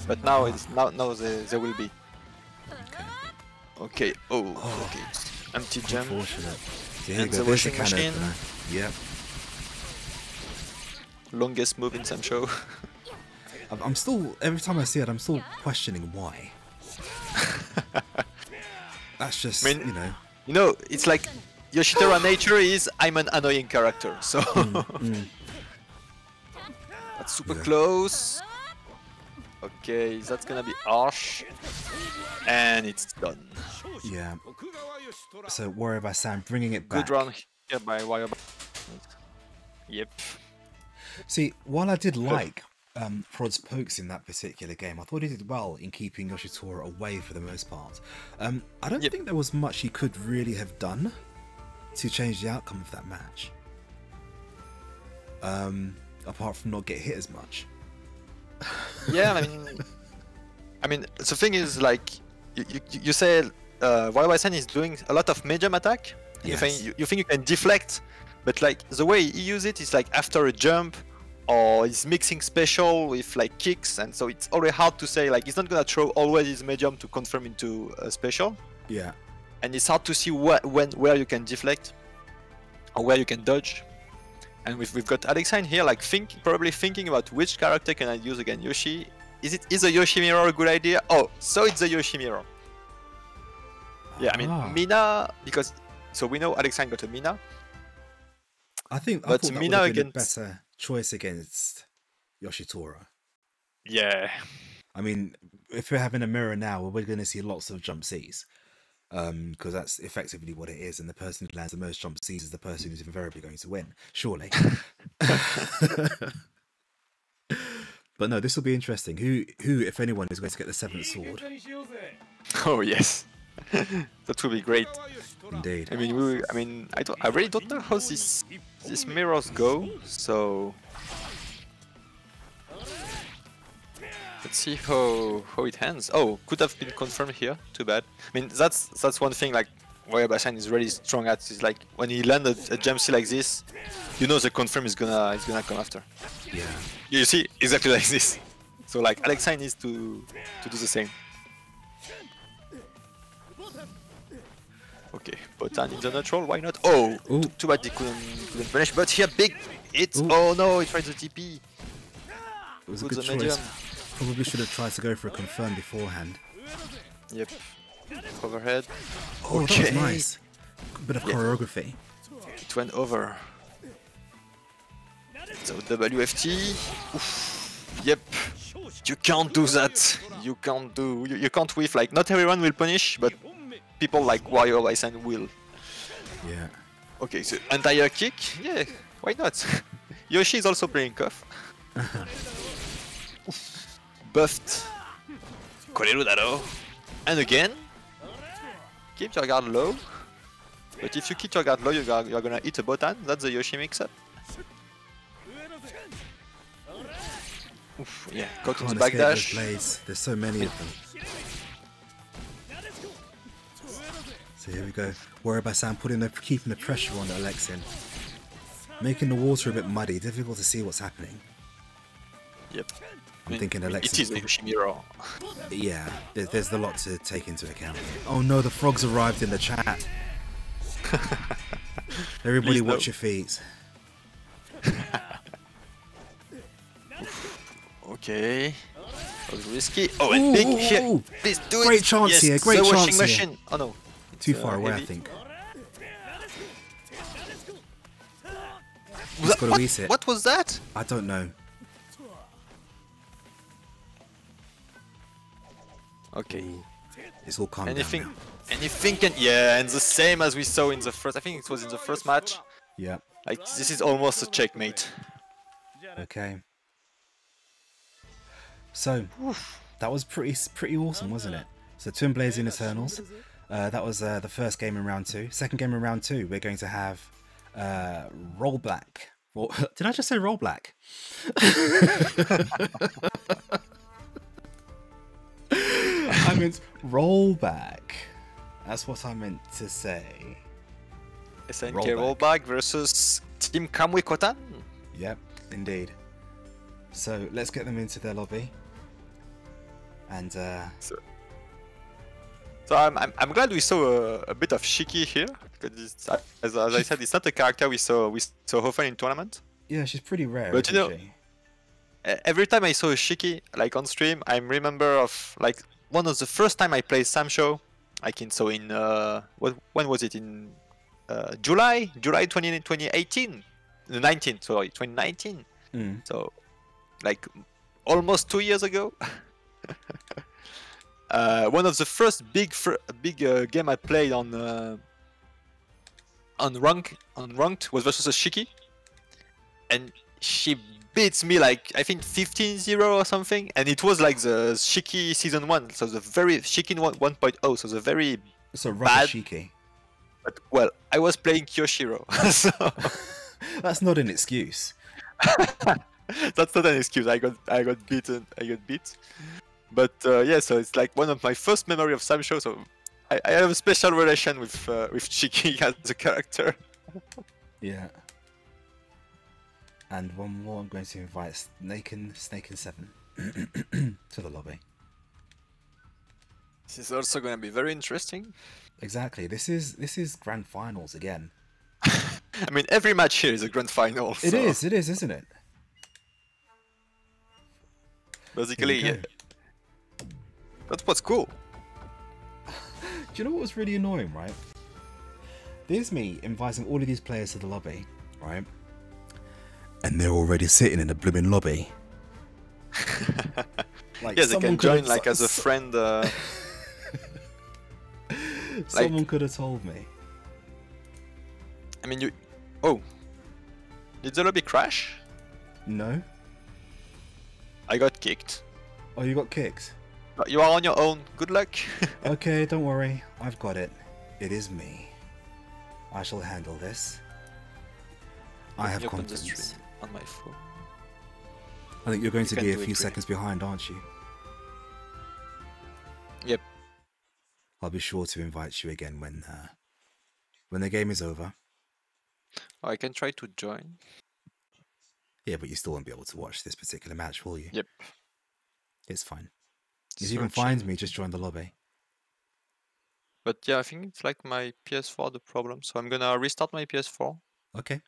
But now they will be. Okay. Oh. Okay. Empty jump. Unfortunate. And the washing machine. Yep. Longest move in SamSho. I'm still, every time I see it, I'm still questioning why. That's just, You know, it's like Yoshitora nature is I'm an annoying character, so that's super close. Okay, that's gonna be harsh, and it's done. Yeah. So Warrior by Sam bringing it back. Good run here by Warrior. Yep. See, while I did like Prod's pokes in that particular game, I thought he did well in keeping Yoshitora away for the most part. I don't think there was much he could really have done to change the outcome of that match. Apart from not get hit as much. Yeah, I mean, the thing is, like, you say Warrior is doing a lot of medium attack. Yes. You think you can deflect, but like the way he uses it is like after a jump, or he's mixing special with like kicks, and so it's already hard to say, like, he's not gonna throw always his medium to confirm into a special. Yeah. And it's hard to see where you can deflect or where you can dodge. And we've got Alexine here, like probably thinking about which character can I use against Yoshi. Is a Yoshi mirror a good idea? Oh, so it's a Yoshi mirror. Yeah, I mean Mina, because so we know Alexine got a Mina. I thought that Mina would have been a better choice against Yoshitora. Yeah. I mean, if we're having a mirror now, we're going to see lots of jump Cs. Because that's effectively what it is, and the person who lands the most jump Cs is the person who's invariably going to win, surely. But no, this will be interesting. Who, if anyone, is going to get the 7th sword? Oh yes, that would be great. Indeed. I mean, I really don't know how these mirrors go. So Let's see how it ends. Oh, could have been confirmed here. Too bad. I mean, that's one thing like Wayabashan is really strong at. Is like when he landed a jump C like this, you know the confirm is gonna come after. Yeah. You see exactly like this. So like Alexei needs to do the same. Okay, Botan in the neutral. Why not? Oh, too bad he couldn't punish. But here big hit. Oh no, he tried the TP. It was a good choice. Probably should have tried to go for a confirm beforehand. Yep. Overhead. Oh, okay. That was nice. A bit of choreography. It went over. So WFT. Oof. Yep. You can't do that. You can't whiff. Like not everyone will punish, but people like Wario Bison will. Yeah. Okay, so entire kick. Yeah. Why not? Yoshi is also playing cuff. Buffed. Kolerudaro. And again. Keep your guard low. But if you keep your guard low, you're gonna hit a Botan. That's the Yoshi mix-up. Oof, yeah, caught in the backdash. There's so many of them. So here we go. Warabasan keeping the pressure on Alexin. Making the water a bit muddy, difficult to see what's happening. Yep. I'm thinking Alexin. It is a Yoshimiro. Yeah, there's a lot to take into account. Oh no, the frogs arrived in the chat. Everybody watch your feet. Okay. That was risky. Oh, and big here. Please do it. Great chance here. Great chance here. Machine. Oh no. Too far away, I think. What was that? I don't know. Okay. It's all calm down now. Anything can... Yeah, and the same as we saw in the first... I think it was in the first match. Yeah. Like, this is almost a checkmate. Okay. So, that was pretty awesome, wasn't it? So, Twin Blazing Eternals. That was the first game in round 2. Second game in round 2, we're going to have Roll Black. Did I just say Roll Black? I meant rollback. That's what I meant to say. SNK rollback versus Team Kamui Kotan. Yep, indeed. So let's get them into their lobby. And so I'm glad we saw a bit of Shiki here, because as I said, it's not a character we saw often in tournament. Yeah, she's pretty rare. But you know, every time I saw a Shiki like on stream, I remember of like one of the first time I played SamSho, like in when was it, in July 2018, 2019. So like almost 2 years ago. One of the first big game I played on ranked was versus a Shiki, and she beats me like I think 15-0 or something, and it was like the Shiki season 1, so the very Shiki 1.0, so the very bad Shiki. But well, I was playing Kyoshiro, so that's not an excuse. That's not an excuse. I got beaten. I got beat. But yeah, so it's like one of my first memory of SamSho. So I have a special relation with Shiki as a character. Yeah. And one more, I'm going to invite Snake and 7 to the lobby. This is also going to be very interesting. Exactly. This is grand finals again. I mean, every match here is a grand final. So. It is, isn't it? Basically, yeah. That's what's cool. Do you know what was really annoying, right? There's me inviting all of these players to the lobby, right? And they're already sitting in the blooming lobby. Like, yeah, they can join like as a friend. Someone could have told me. I mean, you... Oh. Did the lobby crash? No. I got kicked. Oh, you got kicked? You are on your own. Good luck. Okay, don't worry. I've got it. It is me. I shall handle this. I have confidence. On my phone. I think you're going to be a few seconds behind, aren't you? I'll be sure to invite you again when the game is over. I can try to join. Yeah, but you still won't be able to watch this particular match, will you? Yep. It's fine. If you can find me, just join the lobby. But yeah, I think it's like my PS4 the problem, so I'm gonna restart my PS4. Okay.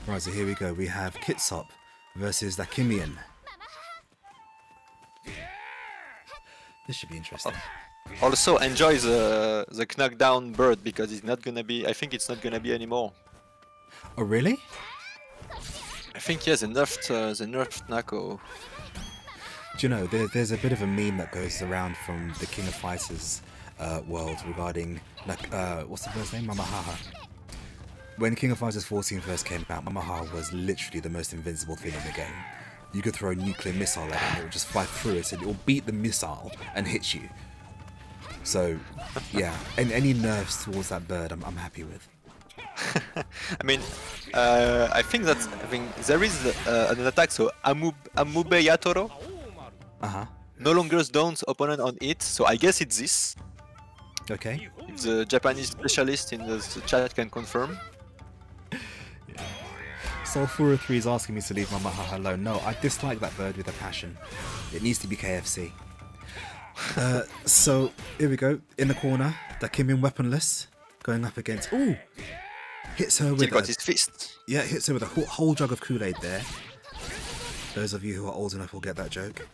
Right, so here we go. We have Kitsop versus Dakimian. This should be interesting. Also enjoy the knockdown bird because it's not gonna be. I think it's not gonna be anymore. Oh really? I think yes, the nerfed Nako. Do you know there's a bit of a meme that goes around from the King of Fighters world regarding what's the first name? Mamahaha. When King of Fighters 14 first came out, Mamahaha was literally the most invincible thing in the game. You could throw a nuclear missile at it and it would just fly through it and it will beat the missile and hit you. So, yeah, and any nerfs towards that bird, I'm happy with. I mean, I think there is an attack, so Amube Yatoro no longer downs opponent on it, so I guess it's this. Okay. If the Japanese specialist in the chat can confirm. Sulfura3 is asking me to leave Mamahaha alone. No, I dislike that bird with a passion. It needs to be KFC. So, here we go. In the corner, Dakimian weaponless. Going up against... Ooh! Hits her with his fist. Yeah, hits her with a whole jug of Kool-Aid there. Those of you who are old enough will get that joke.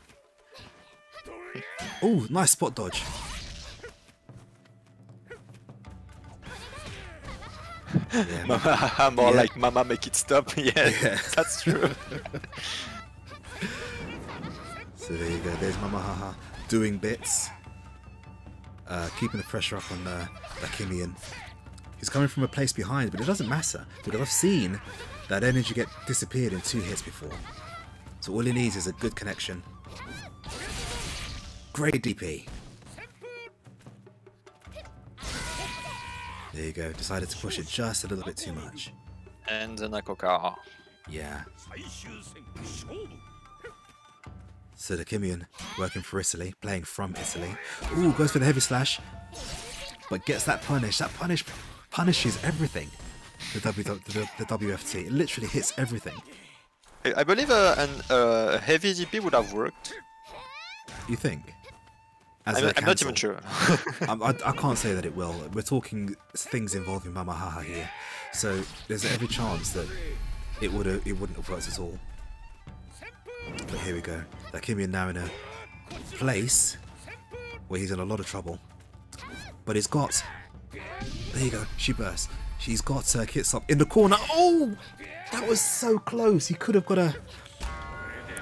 Ooh, nice spot dodge. Yeah, more like Mama make it stop. Yeah, that's true. So there you go. There's Mamahaha doing bits, keeping the pressure up on Dakimian. He's coming from a place behind, but it doesn't matter because I've seen that energy get disappeared in 2 hits before. So all he needs is a good connection. Great DP. There you go, decided to push it just a little bit too much. And the Nakoka. Yeah. So Dakimian working for Italy, playing from Italy. Ooh, goes for the heavy slash. But gets that punish. That punish punishes everything. The WFT. It literally hits everything. I believe a heavy DP would have worked. You think? I'm not even sure. I can't say that it will. We're talking things involving Mamahaha here, so there's every chance that it wouldn't have worked at all. But here we go. Dakimian now in a place where he's in a lot of trouble. But he's got... There you go. She burst. She's got Kitsop in the corner. Oh! That was so close. He could have got a...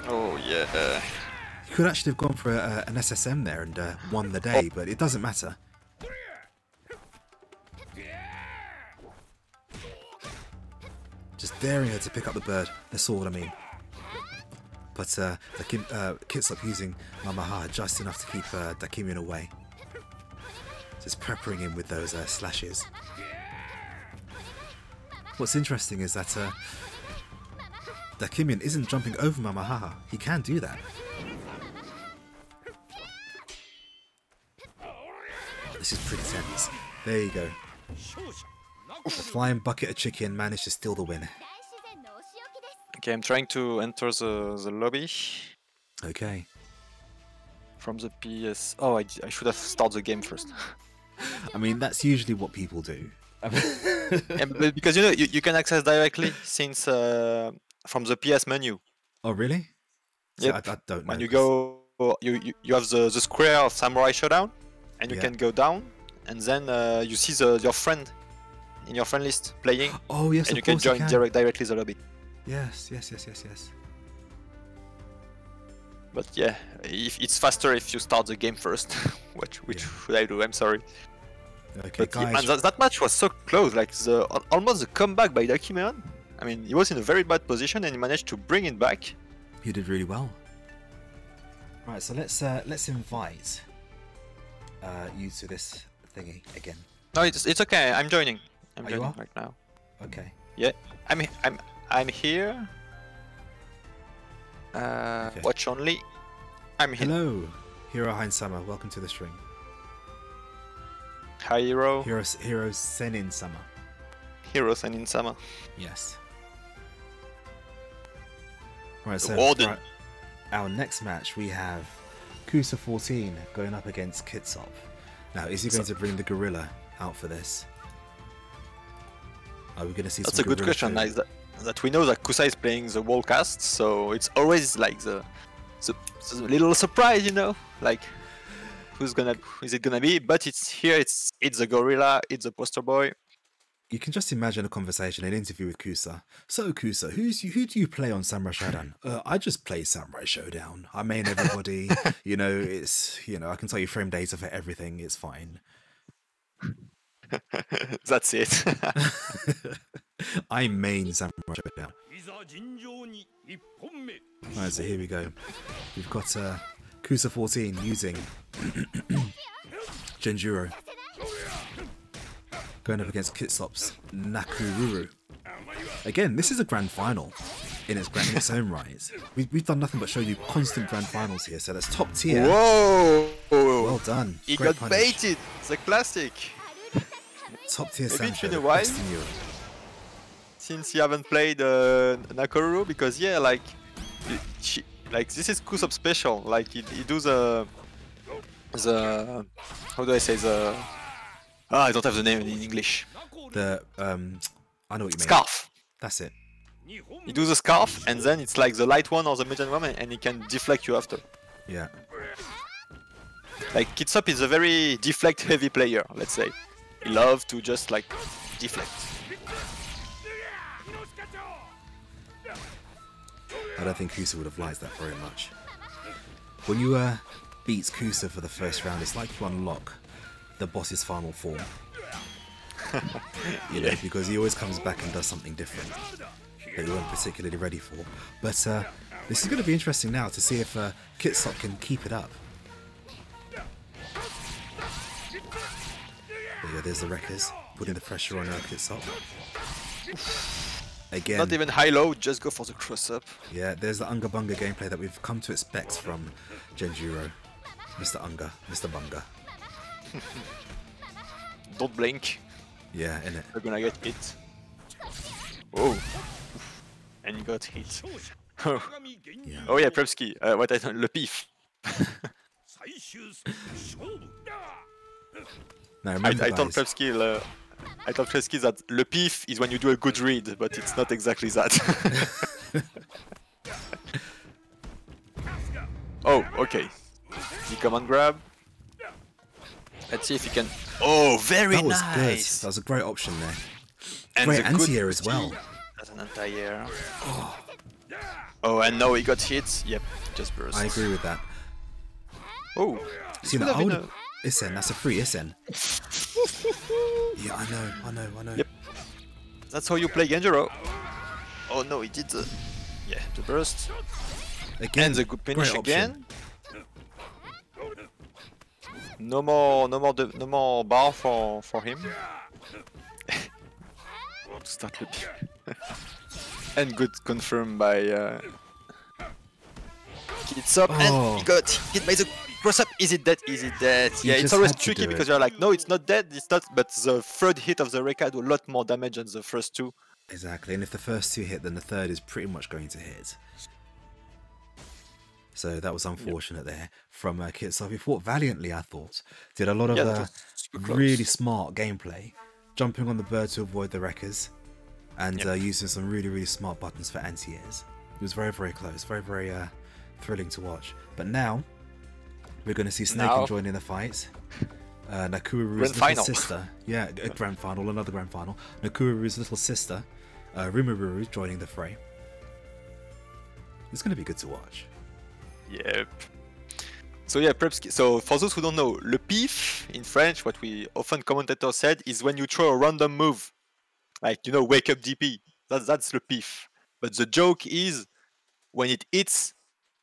Oh, yeah. He could actually have gone for an SSM there and won the day, but it doesn't matter. Just daring her to pick up the bird. That's all what I mean. But Kitsop using Mamahaha just enough to keep Dakimian away. Just peppering him with those slashes. What's interesting is that Dakimian isn't jumping over Mamahaha. He can do that. This is pretty tense. There you go. The flying bucket of chicken managed to steal the win. Okay, I'm trying to enter the lobby. Okay. From the PS... Oh, I should have started the game first. I mean, that's usually what people do. Yeah, because you know, you can access directly since from the PS menu. Oh, really? Yeah, I don't know. When you go, you have the square of Samurai Shodown, and you can go down, and then you see your friend in your friend list playing. Oh yes, and you can join directly the lobby. Yes. But yeah, it's faster if you start the game first. Which should I do? I'm sorry. Okay, but guys. And that match was so close, like almost the comeback by Dakimian. I mean, he was in a very bad position and he managed to bring it back. He did really well. Right, so let's invite you to this thingy again. No, it's okay. I'm joining. I'm joining right now. Okay. Yeah, I'm here. Okay. Watch only. I'm here. Hello, Hiro Hein-sama. Welcome to the stream. Hi, Hiro. Hiro Senin-sama. Hiro Senin-sama. Yes. Right, so Warden. Our next match, we have Kusa 14 going up against Kitsop. Now, is he going to bring the gorilla out for this? Are we going to see That's some a good question. Nice that we know that Kusa is playing the wall cast, so it's always like the little surprise, you know, like is it gonna be? But it's here. It's the gorilla. It's the poster boy. You can just imagine a conversation, an interview with Kusa. So Kusa, who do you play on Samurai Shodown? I just play Samurai Shodown. I main everybody. You know, I can tell you frame data for everything. It's fine. That's it. I main Samurai Shodown. Alright, so here we go. We've got Kusa 14 using Genjiro. Going up against Kitsop's Nakururu. Again, this is a grand final in its own right. We've done nothing but show you constant grand finals here, so that's top tier. Whoa! Well done. He got baited. It's a classic. Top tier Maybe SamSho, in a while, best in Europe. Since you haven't played Nakururu, because yeah, like this is Kusop special. Like he do the how do I say the I don't have the name in English. The I know what you mean. Scarf. That's it. You do the scarf, and then it's like the light one or the medium one, and he can deflect you after. Yeah. Like Kitsop is a very deflect heavy player. Let's say he loves to just like deflect. I don't think Kusa would have liked that very much. When you beat Kusa for the first round, it's like you unlock the boss's final form. You know, because he always comes back and does something different that you weren't particularly ready for. But this is going to be interesting now to see if Kitsop can keep it up. There's the wreckers putting the pressure on Kitsop. Again, not even high-low, just go for the cross-up. Yeah, there's the Unga Bunga gameplay that we've come to expect from Genjiro. Mr. Unga, Mr. Bunga. Don't blink. Yeah, innit? You're gonna get hit. Oh. And you got hit. Oh yeah, oh, yeah, Prepski. What I don't, Le Pif. Now, remember, I told Prepski that Le Pif is when you do a good read, but it's not exactly that. Oh, okay. The command grab. Let's see if he can. Oh, very nice. That was good. That was a great option there. And great anti-air as well. That's an anti-air. Oh, and now he got hit. Yep, just burst. I agree with that. Oh, see that? I would. Isen, that's a free Isen. Yeah, I know. Yep. That's how you play Genjiro. Oh no, he did the. Yeah, the burst. Again, and the good finish again. No more bar for him. Start with and good confirmed by Kitsop, and he got hit by the cross up. Is it dead? Is it dead? Yeah, it's always tricky because you're like, no, it's not dead. It's not. But the third hit of the Rekka do a lot more damage than the first two. Exactly, and if the first two hit, then the third is pretty much going to hit. So that was unfortunate there from Kitsop. He fought valiantly, I thought. Did a lot of really smart gameplay. Jumping on the bird to avoid the wreckers. And using some really smart buttons for anti-airs. It was very close. Very thrilling to watch. But now, we're going to see Snake joining the fight. Nakuru's little sister. Yeah, a grand final, another grand final. Nakuru's little sister, Rimuru, joining the fray. It's going to be good to watch. Yep. So yeah, Prepski. So for those who don't know, le pif in French, what we often commentators said, is when you throw a random move, like wake up DP. That's le pif. But the joke is when it hits,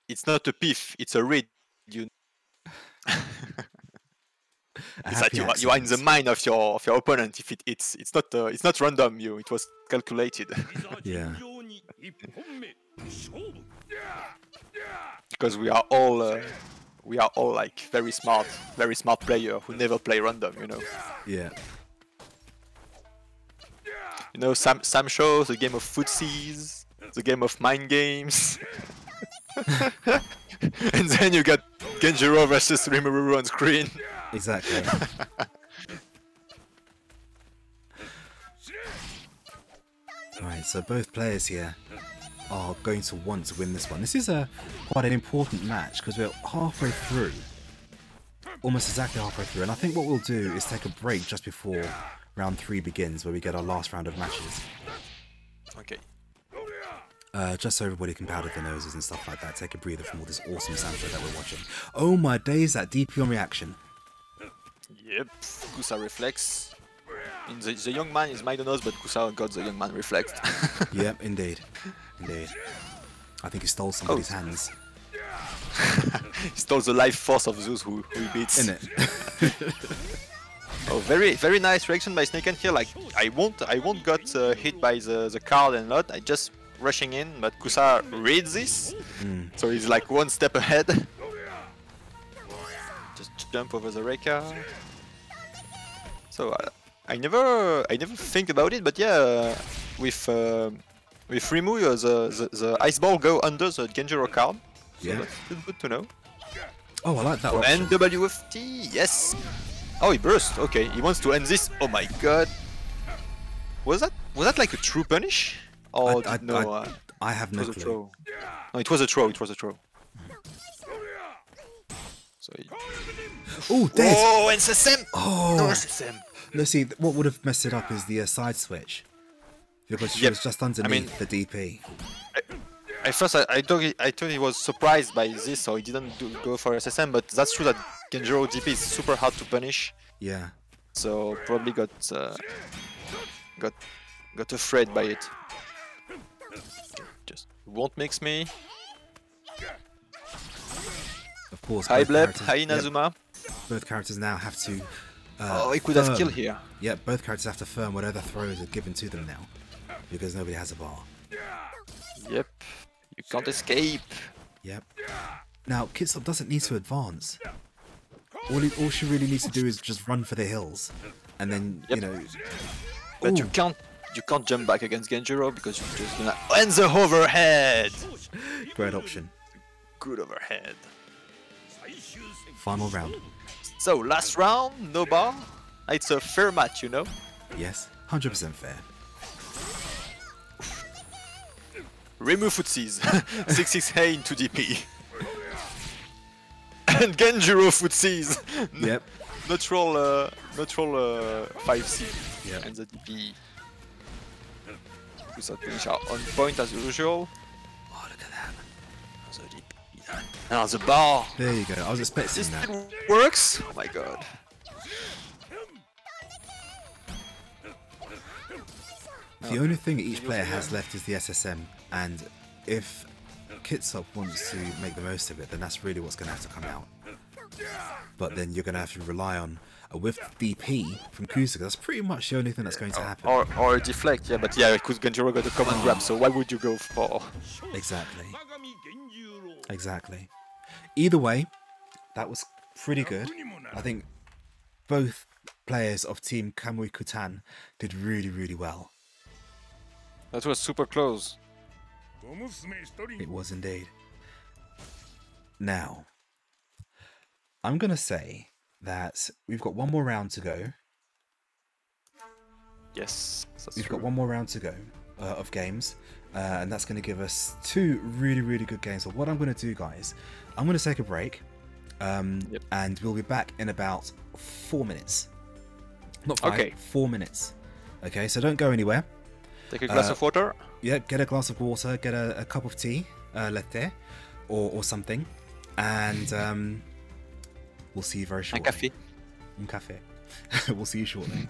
it's not a pif, it's a read. It's that you are in the mind of your opponent if it hits. It's not random. It was calculated. Yeah. Because we are all like very smart player who never play random, you know. Yeah. You know, SamSho, the game of footsies, the game of mind games. And then you got Genjiro versus Rimuru on screen. Exactly. Alright, so both players here are going to want to win this one. This is quite an important match because we're halfway through. Almost exactly halfway through. And I think what we'll do is take a break just before round 3 begins, where we get our last round of matches. Okay. Just so everybody can powder their noses and stuff like that. Take a breather from all this awesome SamSho that we're watching. Oh my days, that DP on reaction. Yep, Kusa reflex. The young man is Maidonos, but Kusa got the young man reflex. Yep, indeed. Indeed. I think he stole somebody's hands. He stole the life force of those who he beats. Isn't it? Oh, very nice reaction by Snaken here. Like I won't got hit by the card and lot. I just rushing in, but Kusa reads this, so he's like one step ahead. Just jump over the Reika. So I never think about it, but yeah, with Rimu, the ice ball go under the Genjiro card. So Yeah. that's good to know. Oh, I like that option. And WFT, yes. Oh, he burst. Okay, he wants to end this. Oh my god. Was that like a true punish? Oh, no. I have no clue. No, it was a throw. It was a throw. So. Oh, dead. Oh, and SSM. Oh. No SSM. Let's see. What would have messed it up is the side switch, because she was just underneath the DP. At first, I thought he was surprised by this, so he didn't go for SSM. But that's true that Genjiro DP is super hard to punish. Yeah. So probably got afraid by it. Just won't mix me. Of course. Hi both Blep, characters- hi Inazuma. Yep, both characters now have to. Oh, he could have killed here. Yeah, both characters have to firm whatever throws are given to them now, because nobody has a bar. Yep, you can't escape. Yep. Now, Kitsop doesn't need to advance. All she really needs to do is just run for the hills, and then you know. But you can't jump back against Genjiro because you're just gonna end the overhead. Great option. Good overhead. Final round. So last round, no bar. It's a fair match, you know. Yes, 100% fair. Remove footsies. 6-6A into DP. And Genjiro footsies. Yep. Neutral 5C. Yep. And the DP. Kusa finish are on point as usual. Oh, look at that. The DP. Now the bar. There you go. I was expecting This that. still works. Oh my god. The only thing each player has left is the SSM, and if Kitsop wants to make the most of it, then that's really what's going to have to come out. But then you're going to have to rely on a whiff DP from Kusa. That's pretty much the only thing that's going to happen. Or a deflect, yeah, but yeah, because Genjiro got a command grab, so why would you go for? Exactly. Exactly. Either way, that was pretty good. I think both players of Team Kamui Kutan did really, really well. That was super close. It was indeed. Now, I'm going to say that we've got one more round to go. Yes, that's We've true. got one more round to go of games, and that's going to give us 2 really, really good games. So what I'm going to do, guys, I'm going to take a break, and we'll be back in about 4 minutes. Not 5, Okay. 4 minutes. Okay, so don't go anywhere. Take a glass of water. Yeah, get a glass of water, get a cup of tea, latte, or something, and we'll see you very shortly. Un café. Un café. We'll see you shortly.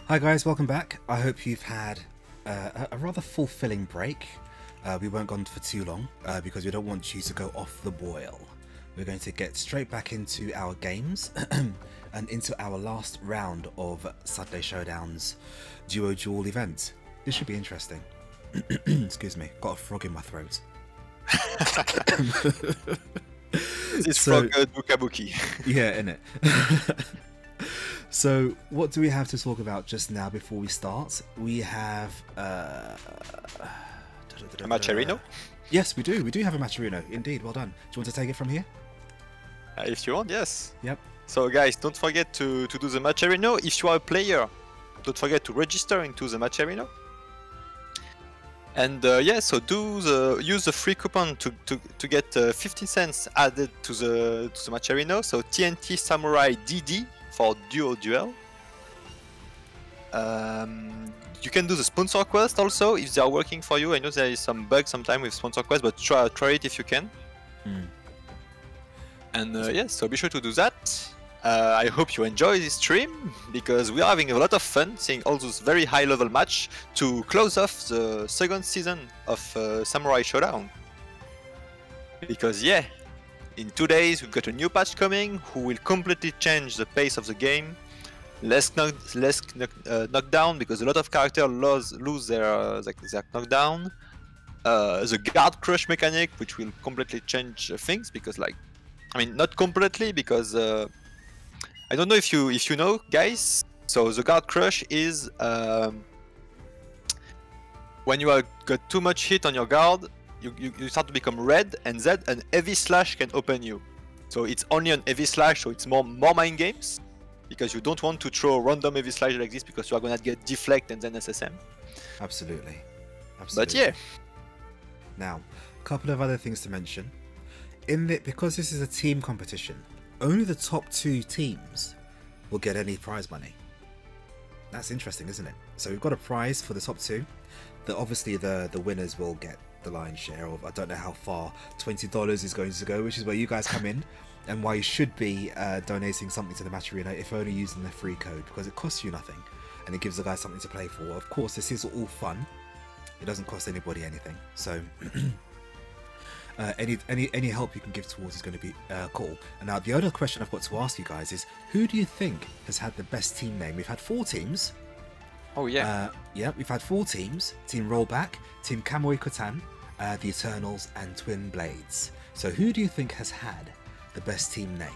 Hi guys, welcome back. I hope you've had a rather fulfilling break. We won't go on for too long because we don't want you to go off the boil. We're going to get straight back into our games and into our last round of Saturday Showdown's Duo Duel event. This should be interesting. Excuse me, got a frog in my throat. This frog Bukabuki. Yeah, innit? So, what do we have to talk about just now before we start? We have a Matcherino? Yes, we do. We do have a Matcherino. Indeed, well done. Do you want to take it from here? If you want, yes. Yep. So guys, don't forget to do the Matcherino. If you are a player, don't forget to register into the Matcherino. And yeah, so use the free coupon to get 15 cents added to the Matcherino. So TNT Samurai DD for Duel. You can do the sponsor quest also if they are working for you. I know there is some bugs sometimes with sponsor quest, but try it if you can. And yeah, so be sure to do that. I hope you enjoy this stream because we are having a lot of fun seeing all those very high level match to close off the second season of Samurai Shodown. Because yeah, in 2 days we've got a new patch coming who will completely change the pace of the game. Less knockdown because a lot of characters lose their knockdown. The guard crush mechanic, which will completely change things because, like, I mean, not completely because I don't know if you know, guys. So the guard crush is when you got too much hit on your guard, you start to become red, and then an heavy slash can open you. So it's only an heavy slash, so it's more mind games. Because you don't want to throw a random heavy slash like this because you are gonna get deflect and then SSM. Absolutely. But yeah. Now, a couple of other things to mention. Because this is a team competition, only the top 2 teams will get any prize money. That's interesting, isn't it? So we've got a prize for the top 2. Obviously the winners will get the lion's share of, I don't know how far $20 is going to go, which is where you guys come in. And why you should be donating something to the Matcherino if only using the free code, because it costs you nothing and it gives the guys something to play for. Of course, this is all fun. It doesn't cost anybody anything. So any help you can give towards is going to be cool. And now the other question I've got to ask you guys is, who do you think has had the best team name? We've had 4 teams. Oh yeah. Yeah, we've had 4 teams. Team Rollback, Team Kamui Kotan, the Eternals and Twin Blades. So who do you think has had the best team name?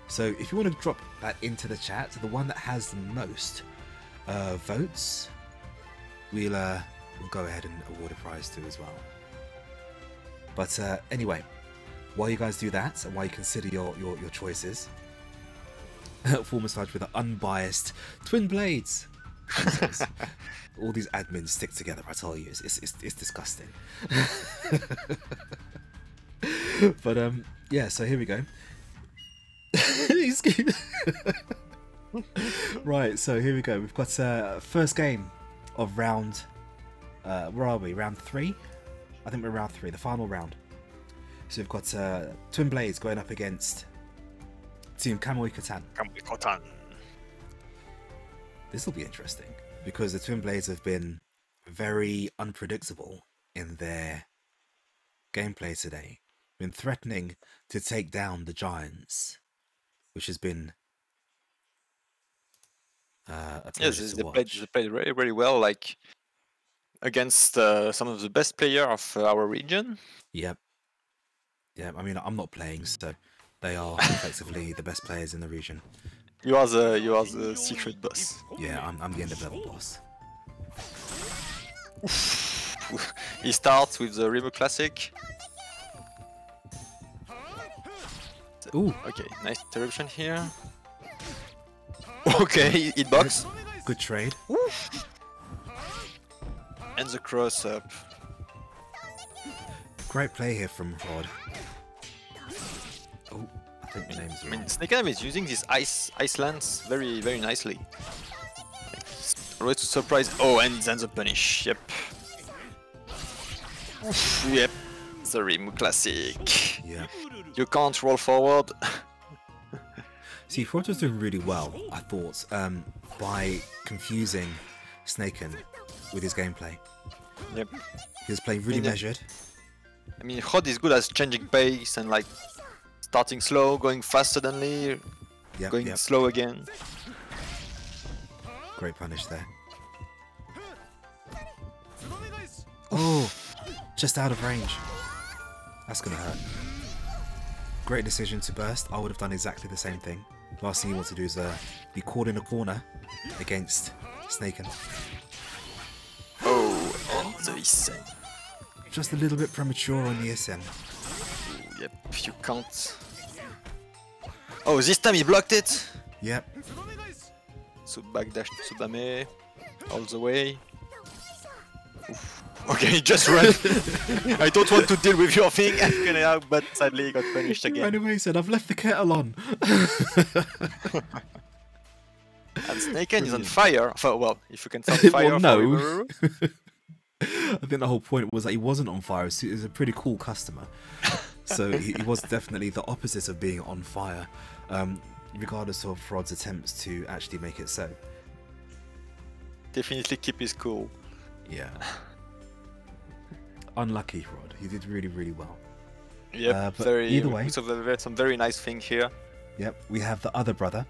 So if you want to drop that into the chat, the one that has the most votes, we'll go ahead and award a prize to as well. But anyway, while you guys do that and while you consider your choices, full massage with an unbiased Twin Blades. All these admins stick together, I tell you, it's disgusting. But yeah, so here we go. Right, so here we go. We've got first game of round where are we? Round 3? I think we're round 3, the final round. So we've got Twin Blades going up against Team Kamui Kotan. This will be interesting because the Twin Blades have been very unpredictable in their gameplay today. Been threatening to take down the Giants, which has been a pleasure to watch. They played very, very well, like against some of the best players of our region. Yep. Yeah, I mean, I'm not playing, so they are effectively the best players in the region. You are the secret boss. Yeah, I'm the end of level boss. He starts with the Remo Classic. Ooh. Okay, nice interruption here. Okay, hitbox. Good trade. And the cross up. Great play here from Rod. Oh, I think the name's wrong. I mean, Snake is using this ice lance very, very nicely. Always to surprise. Oh, and then the punish. Yep. Yep. The Remo Classic. Yeah. You can't roll forward. See, Rod was doing really well, I thought, by confusing Snaken with his gameplay. Yep. He was playing really measured. I mean, Rod is good at changing pace and like starting slow, going fast suddenly, going slow again. Great punish there. Oh, just out of range. That's gonna hurt. Great decision to burst. I would have done exactly the same thing. Last thing you want to do is be caught in a corner against Snaken. Oh, and the Isen. Just a little bit premature on the Isen. Yep, you can't. Oh, this time he blocked it. Yep. So backdash to Tsudame all the way. Oof. Okay, just run. I don't want to deal with your thing, but sadly he got punished again. Right away, he said, I've left the kettle on. And Snaken is on fire. Well, if you can start fire. Well, no. I think the whole point was that he wasn't on fire. He was a pretty cool customer. So he was definitely the opposite of being on fire, regardless of Rod's attempts to actually make it so. Definitely keep his cool. Yeah. Unlucky, Rod. He did really, really well. Yep, but either way, some very nice thing here. Yep, we have the other brother,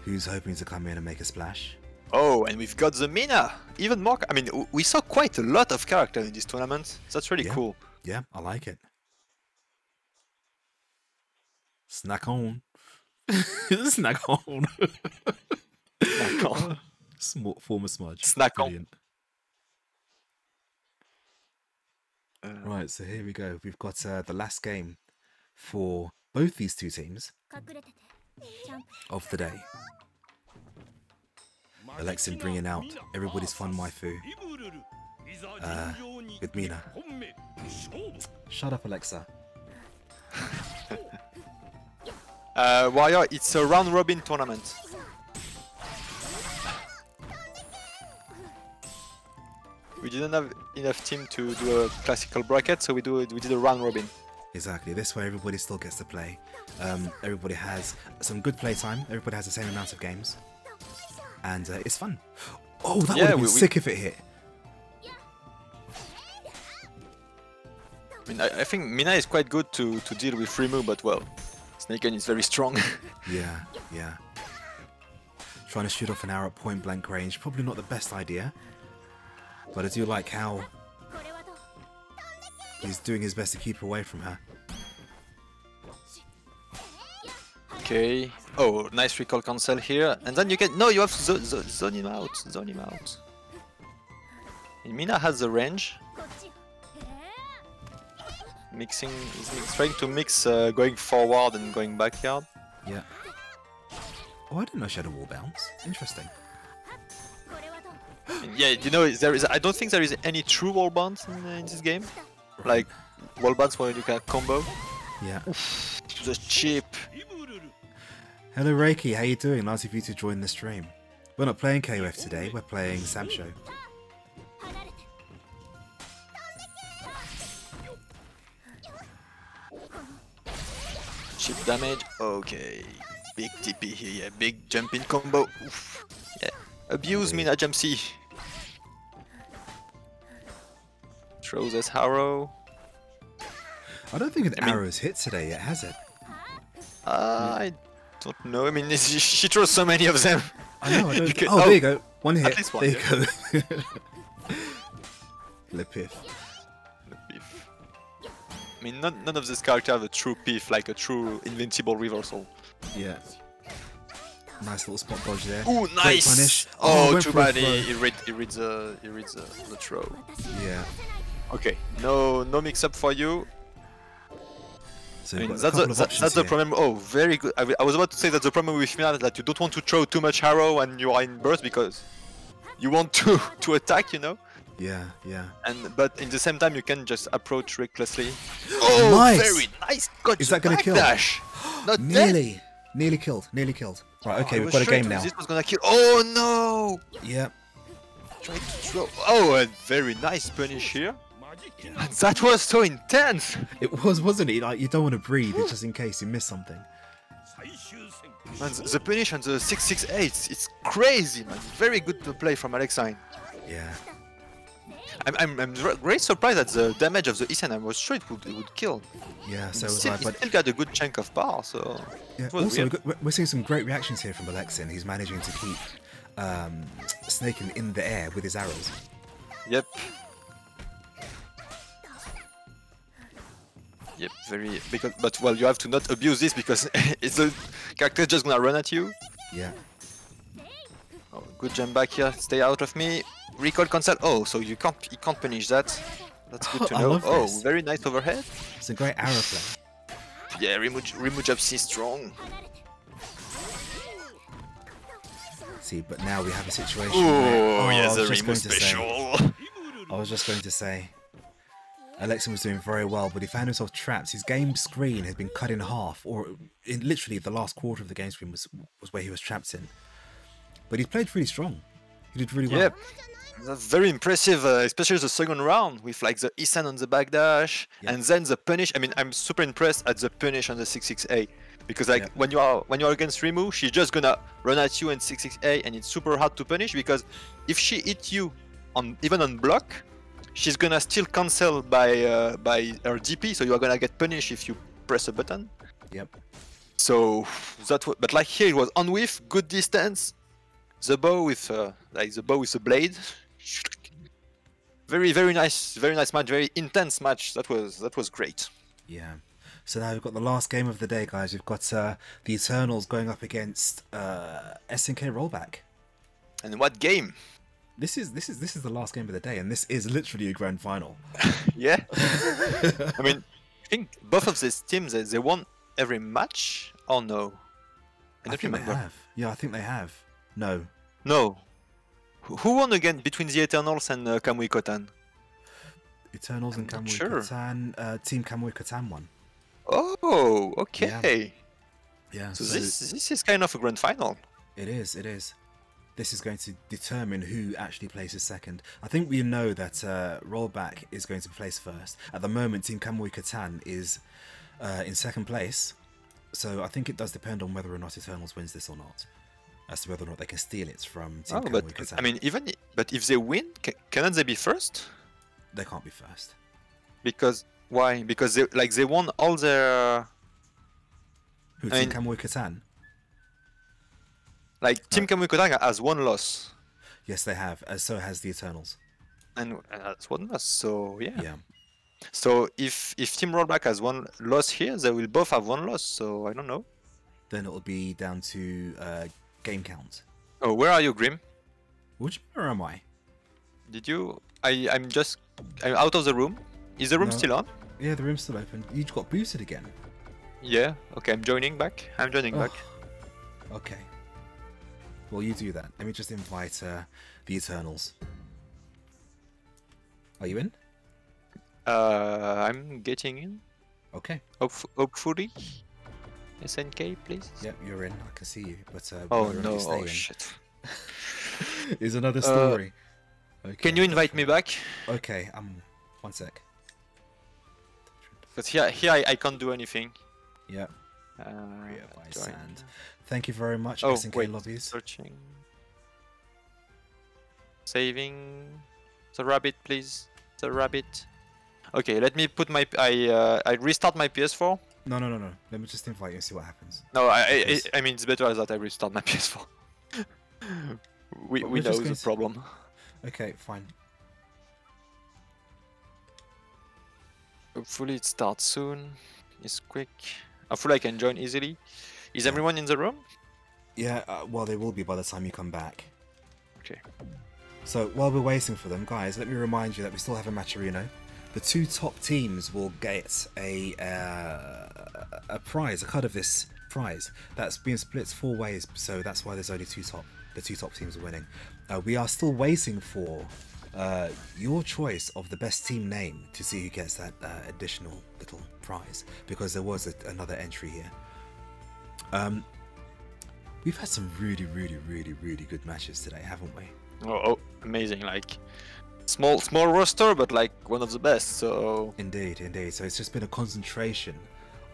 who's hoping to come in and make a splash. Oh, and we've got the Mina! Even more... I mean, we saw quite a lot of character in this tournament. That's really cool. Yeah, I like it. Snack on. Snack on. Snack on. Former smudge. Snack Brilliant. on. Right, so here we go. We've got the last game for both these two teams of the day. Alexin bringing out everybody's fun waifu with Mina. Shut up, Alexa. Warrior, it's a round robin tournament. We didn't have enough team to do a classical bracket, so we did a round robin. Exactly. This way, everybody still gets to play. Everybody has some good play time. Everybody has the same amount of games, and it's fun. Oh, that would have been sick if it hit. I mean, I think Mina is quite good to deal with Rimu, but well, Snaken is very strong. Yeah, yeah. Trying to shoot off an arrow at point blank range, probably not the best idea. But I do like how he's doing his best to keep away from her. Okay. Oh, nice recall cancel here. And then you can... No, you have to zone him out. Zone him out. And Mina has the range. Mixing... He's trying to mix going forward and going backyard. Yeah. Oh, I didn't know she had a wall bounce. Interesting. Yeah, you know, I don't think there is any true wall bounce in this game. Like, wall bounce where you can combo. Yeah. Oof, the chip. Hello Reiki, how you doing? Nice of you to join the stream. We're not playing KOF today, we're playing SamSho. Chip damage, okay. Big TP here, yeah. Big jumping combo. Oof. Yeah. Abuse me, not jump C. Throws us arrow. I don't think an arrow's hit today yet, has it? I don't know. I mean, she throws so many of them. I know. I don't... Oh, there you go. One hit. At least one, there you go. Le Pif. I mean, none of these characters have a true Pif, like a true invincible reversal. Yeah. Nice little spot dodge there. Ooh, nice! Oh, too bad he reads the throw. Yeah. Okay, no mix-up for you. So I mean, that's the problem. Oh, very good. I was about to say that the problem with Mina is that you don't want to throw too much arrow when you are in burst because you want to attack, you know. Yeah, yeah. But in the same time, you can just approach recklessly. Oh, nice! Very nice! Got is that gonna kill? Dash. Not nearly, nearly killed. Right, okay, we've got a game now. This was gonna kill. Oh no! Yeah. Try to throw. Oh, a very nice punish here. And that was so intense! It was, wasn't it? Like, you don't want to breathe, it's just in case you miss something. Man, the punish on the 668, it's crazy, man. Very good to play from Alexine. Yeah. I'm very surprised at the damage of the Isen. I was sure it would kill. Yeah, so was I. But he still got a good chunk of power, so... Yeah, also, we're seeing some great reactions here from Alexine. He's managing to keep snaking in the air with his arrows. Yep. Yep, very... But, well, you have to not abuse this because it's the character just gonna run at you. Yeah. Oh, good jump back here. Stay out of me. Recoil cancel. Oh, so you can't punish that. That's good to know. Oh, very nice overhead. It's a great arrow play. Yeah, remove up C strong. See, but now we have a situation. Oh, yes, a remove special. I was just going to say. Alexine was doing very well, but he found himself trapped. His game screen had been cut in half, or literally the last quarter of the game screen was where he was trapped in. But he played really strong. He did really well. Yep. That's very impressive, especially the second round with like the Isen on the backdash and then the punish. I mean, I'm super impressed at the punish on the 668 because like when you are against Rimu, she's just gonna run at you in 668 and it's super hard to punish because if she hits you even on block, she's gonna still cancel by her DP, so you are gonna get punished if you press a button. Yep. So but like here it was on whiff, good distance. The bow with the blade. Very nice match, very intense match. That was great. Yeah. So now we've got the last game of the day, guys. We've got the Eternals going up against SNK Rollback. And what game? This is the last game of the day, and this is literally a grand final. Yeah. I mean, I think both of these teams they won every match or no? I think they have. Yeah, I think they have. No. No. Who won again between the Eternals and Kamui Kotan? Eternals and Kamui Kotan. Team Kamui Kotan won. Oh, okay. Yeah. So this is kind of a grand final. It is. This is going to determine who actually places second. I think we know that Rollback is going to place first. At the moment, Team Kamui Kotan is in second place. So I think it does depend on whether or not Eternals wins this or not. As to whether or not they can steal it from Team Kamui Kotan. I mean, but if they win, cannot they be first? They can't be first. Because why? Because they won all their. Who, Team Kamui Kotan? Like Team Kamui Kotan has one loss. Yes, they have. So has the Eternals. And that's one loss. So yeah. Yeah. So if Team Rollback has one loss here, they will both have one loss. So I don't know. Then it will be down to game count. Oh, where are you, Grim? Where am I? Did you? I'm out of the room. Is the room still on? Yeah, the room's still open. You got boosted again. Yeah. Okay, I'm joining back. back. Okay. Well, you do that. Let me just invite the Eternals. Are you in? I'm getting in. Okay. Hopefully. SNK, please. Yep, you're in. I can see you, but oh no! Oh shit! Is another story. Okay. Can you invite me back? Okay. 1 sec. But here I can't do anything. Yeah. by Sand. Thank you very much, oh, SNK wait, Lobbies. Searching. Saving the rabbit, please. The rabbit. Okay, let me put my. I restart my PS4. No. Let me just invite you and see what happens. No, I mean it's better that I restart my PS4. we know the problem. Okay, fine. Hopefully it starts soon. It's quick. Hopefully I can join easily. Is everyone in the room? Yeah, well they will be by the time you come back. Okay. So while we're waiting for them, guys, let me remind you that we still have a matcherino. The 2 top teams will get a prize, a cut of this prize. That's being split 4 ways, so that's why there's only 2 top. The 2 top teams are winning. We are still waiting for your choice of the best team name to see who gets that additional little prize, because there was another entry here. We've had some really good matches today, haven't we? Oh, amazing! Like small roster, but like one of the best. So indeed. So it's just been a concentration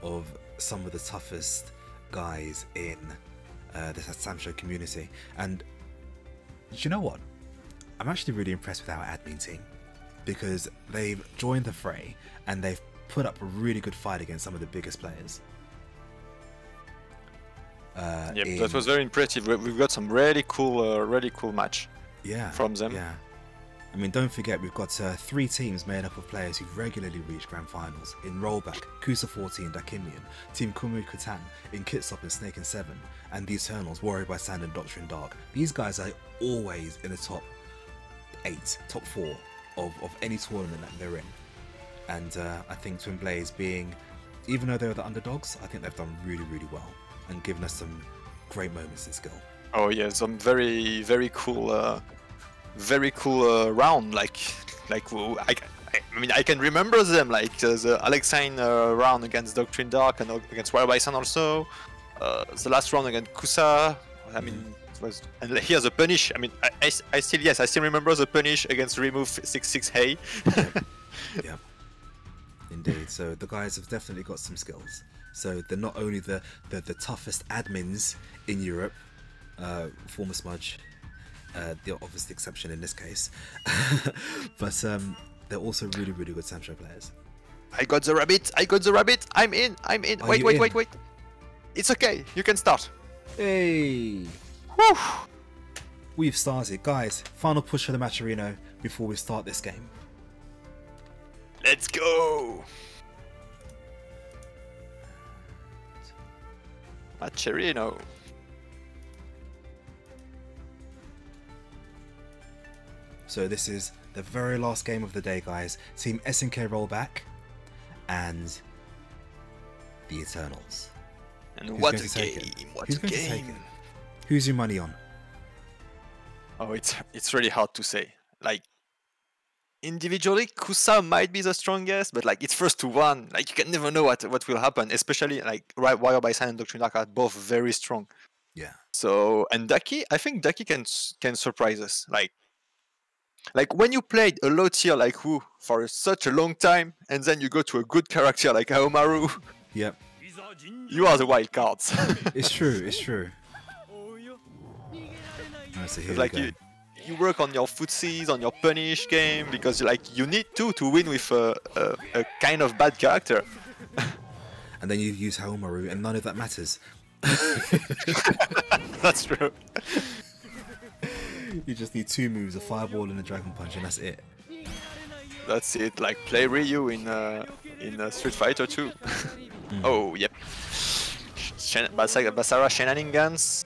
of some of the toughest guys in the SamSho community. And you know what? I'm actually really impressed with our admin team, because they've joined the fray and they've put up a really good fight against some of the biggest players. That was very impressive. We've got some really cool match. From them. Yeah. I mean, don't forget, we've got 3 teams made up of players who regularly reach grand finals. In Rollback, Kusa 14, Dakimian, Team Kumu Kutan, in Kitsop and Snake and 7, and the Eternals, Warrior by Sand and Doctrine Dark. These guys are always in the top 8, top 4 of any tournament that they're in. And I think Twin Blaze being, even though they're the underdogs, I think they've done really well and given us some great moments in skill. Oh yeah, some very cool round. Like I mean I can remember them, like the Alexine round against Doctrine Dark and against Warrior by Sun also. The last round against Kusa. I mean it was, and here's the punish. I mean I still remember the punish against Remove 66 Hey. Yeah. Indeed. So the guys have definitely got some skills. So they're not only the toughest admins in Europe, former Smudge, the obvious exception in this case, but they're also really good SamSho players. I got the rabbit! I'm in! Wait. It's okay, you can start. Hey! Whew. We've started. Guys, final push for the matcherino before we start this game. Let's go! Matcherino. So this is the very last game of the day, guys. Team SNK Rollback and the Eternals. And what a game! What a game! Who's your money on? Oh, it's really hard to say. Like individually, Kusa might be the strongest, but like it's first to one. Like you can never know what will happen. Especially like Warrior by Sun and Doctrine Dark are both very strong. Yeah. So and Daki, I think Daki can surprise us. Like when you played a low tier like Wu for such a long time, and then you go to a good character like Aomaru. Yep. You are the wild cards. It's true. So here like you work on your footsies, on your punish game, because like you need to win with a kind of bad character. And then you use Haomaru, and none of that matters. That's true. You just need 2 moves, a fireball and a dragon punch, and that's it. That's it. Like play Ryu in Street Fighter 2. Oh yep. Basara shenanigans.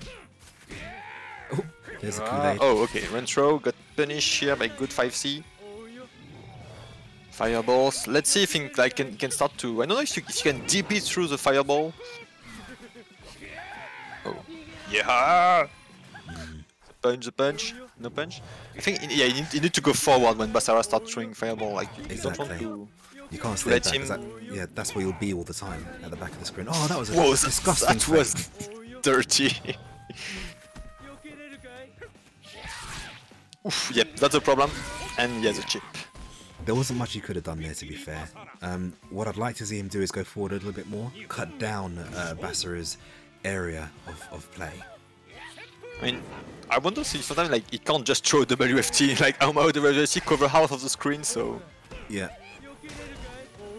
Oh, there's a Kool-Aid. Oh okay. Rentro got punished here by good 5C. Fireballs. Let's see if I can start to. I don't know if you can DP through the fireball. Oh yeah. The punch, no punch. I think yeah, you need to go forward when Basara starts throwing fireball. Like you don't want to. You can't stay back. Yeah, that's where you'll be all the time at the back of the screen. Oh, that was a disgusting. That was dirty. Oof, yep, that's a problem. And yeah, the chip. There wasn't much he could have done there, to be fair. What I'd like to see him do is go forward a little bit more, cut down Basara's area of play. I mean, I wonder if sometimes like he can't just throw WFT, like how WFT cover half of the screen, so... Yeah.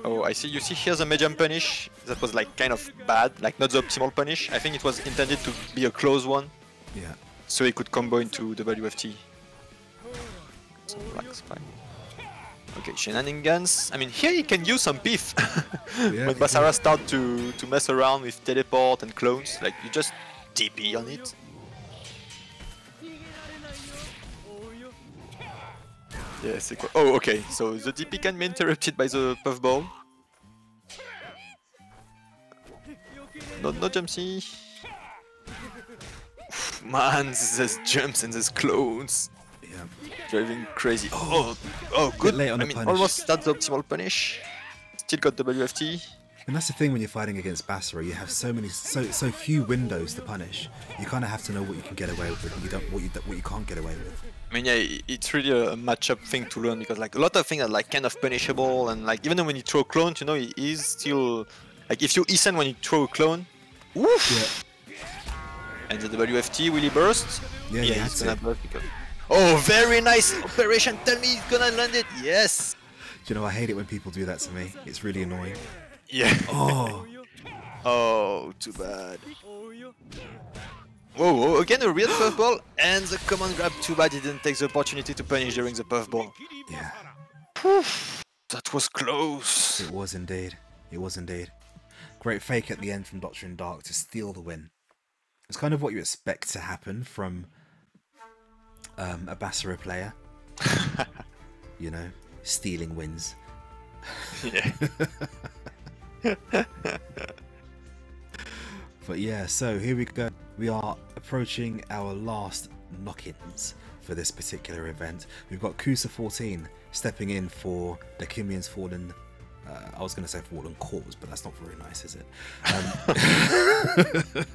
Oh, I see. You see here's a medium punish. That was like kind of bad, like not the optimal punish. I think it was intended to be a close one. Yeah. So he could combo into WFT. So black's fine. Okay, shenanigans. I mean, here he can use some beef. Yeah, when Basara start to mess around with teleport and clones, like you just TP on it. Yes. Oh, okay. So the DP can be interrupted by the puffball. No jump C. Man, there's jumps and there's clones. Yeah. Driving crazy. Oh, good. Late on I the mean, punish. almost that's the optimal punish. Still got WFT. And that's the thing when you're fighting against Basara, you have so few windows to punish. You kind of have to know what you can get away with and what you can't get away with. I mean, yeah, it's really a matchup thing to learn because like a lot of things are like kind of punishable and like even when you throw clones, you know, he is still like if you Isen when you throw a clone, woof. Yeah. And the WFT will he burst? Yeah, he's gonna burst because. Oh, very nice operation! Tell me he's gonna land it. Yes. Do you know I hate it when people do that to me? It's really annoying. Yeah. Oh. Oh, too bad. Whoa, again a real puffball and the command grab. Too bad he didn't take the opportunity to punish during the puffball. Yeah. That was close. It was indeed. It was indeed. Great fake at the end from Doctor in Dark to steal the win. It's kind of what you expect to happen from a Basara player. You know, stealing wins. Yeah. But yeah, so here we go. We are approaching our last knock-ins for this particular event. We've got Kusa14 stepping in for the Kimian's fallen. I was going to say fallen corpse, but that's not very nice, is it?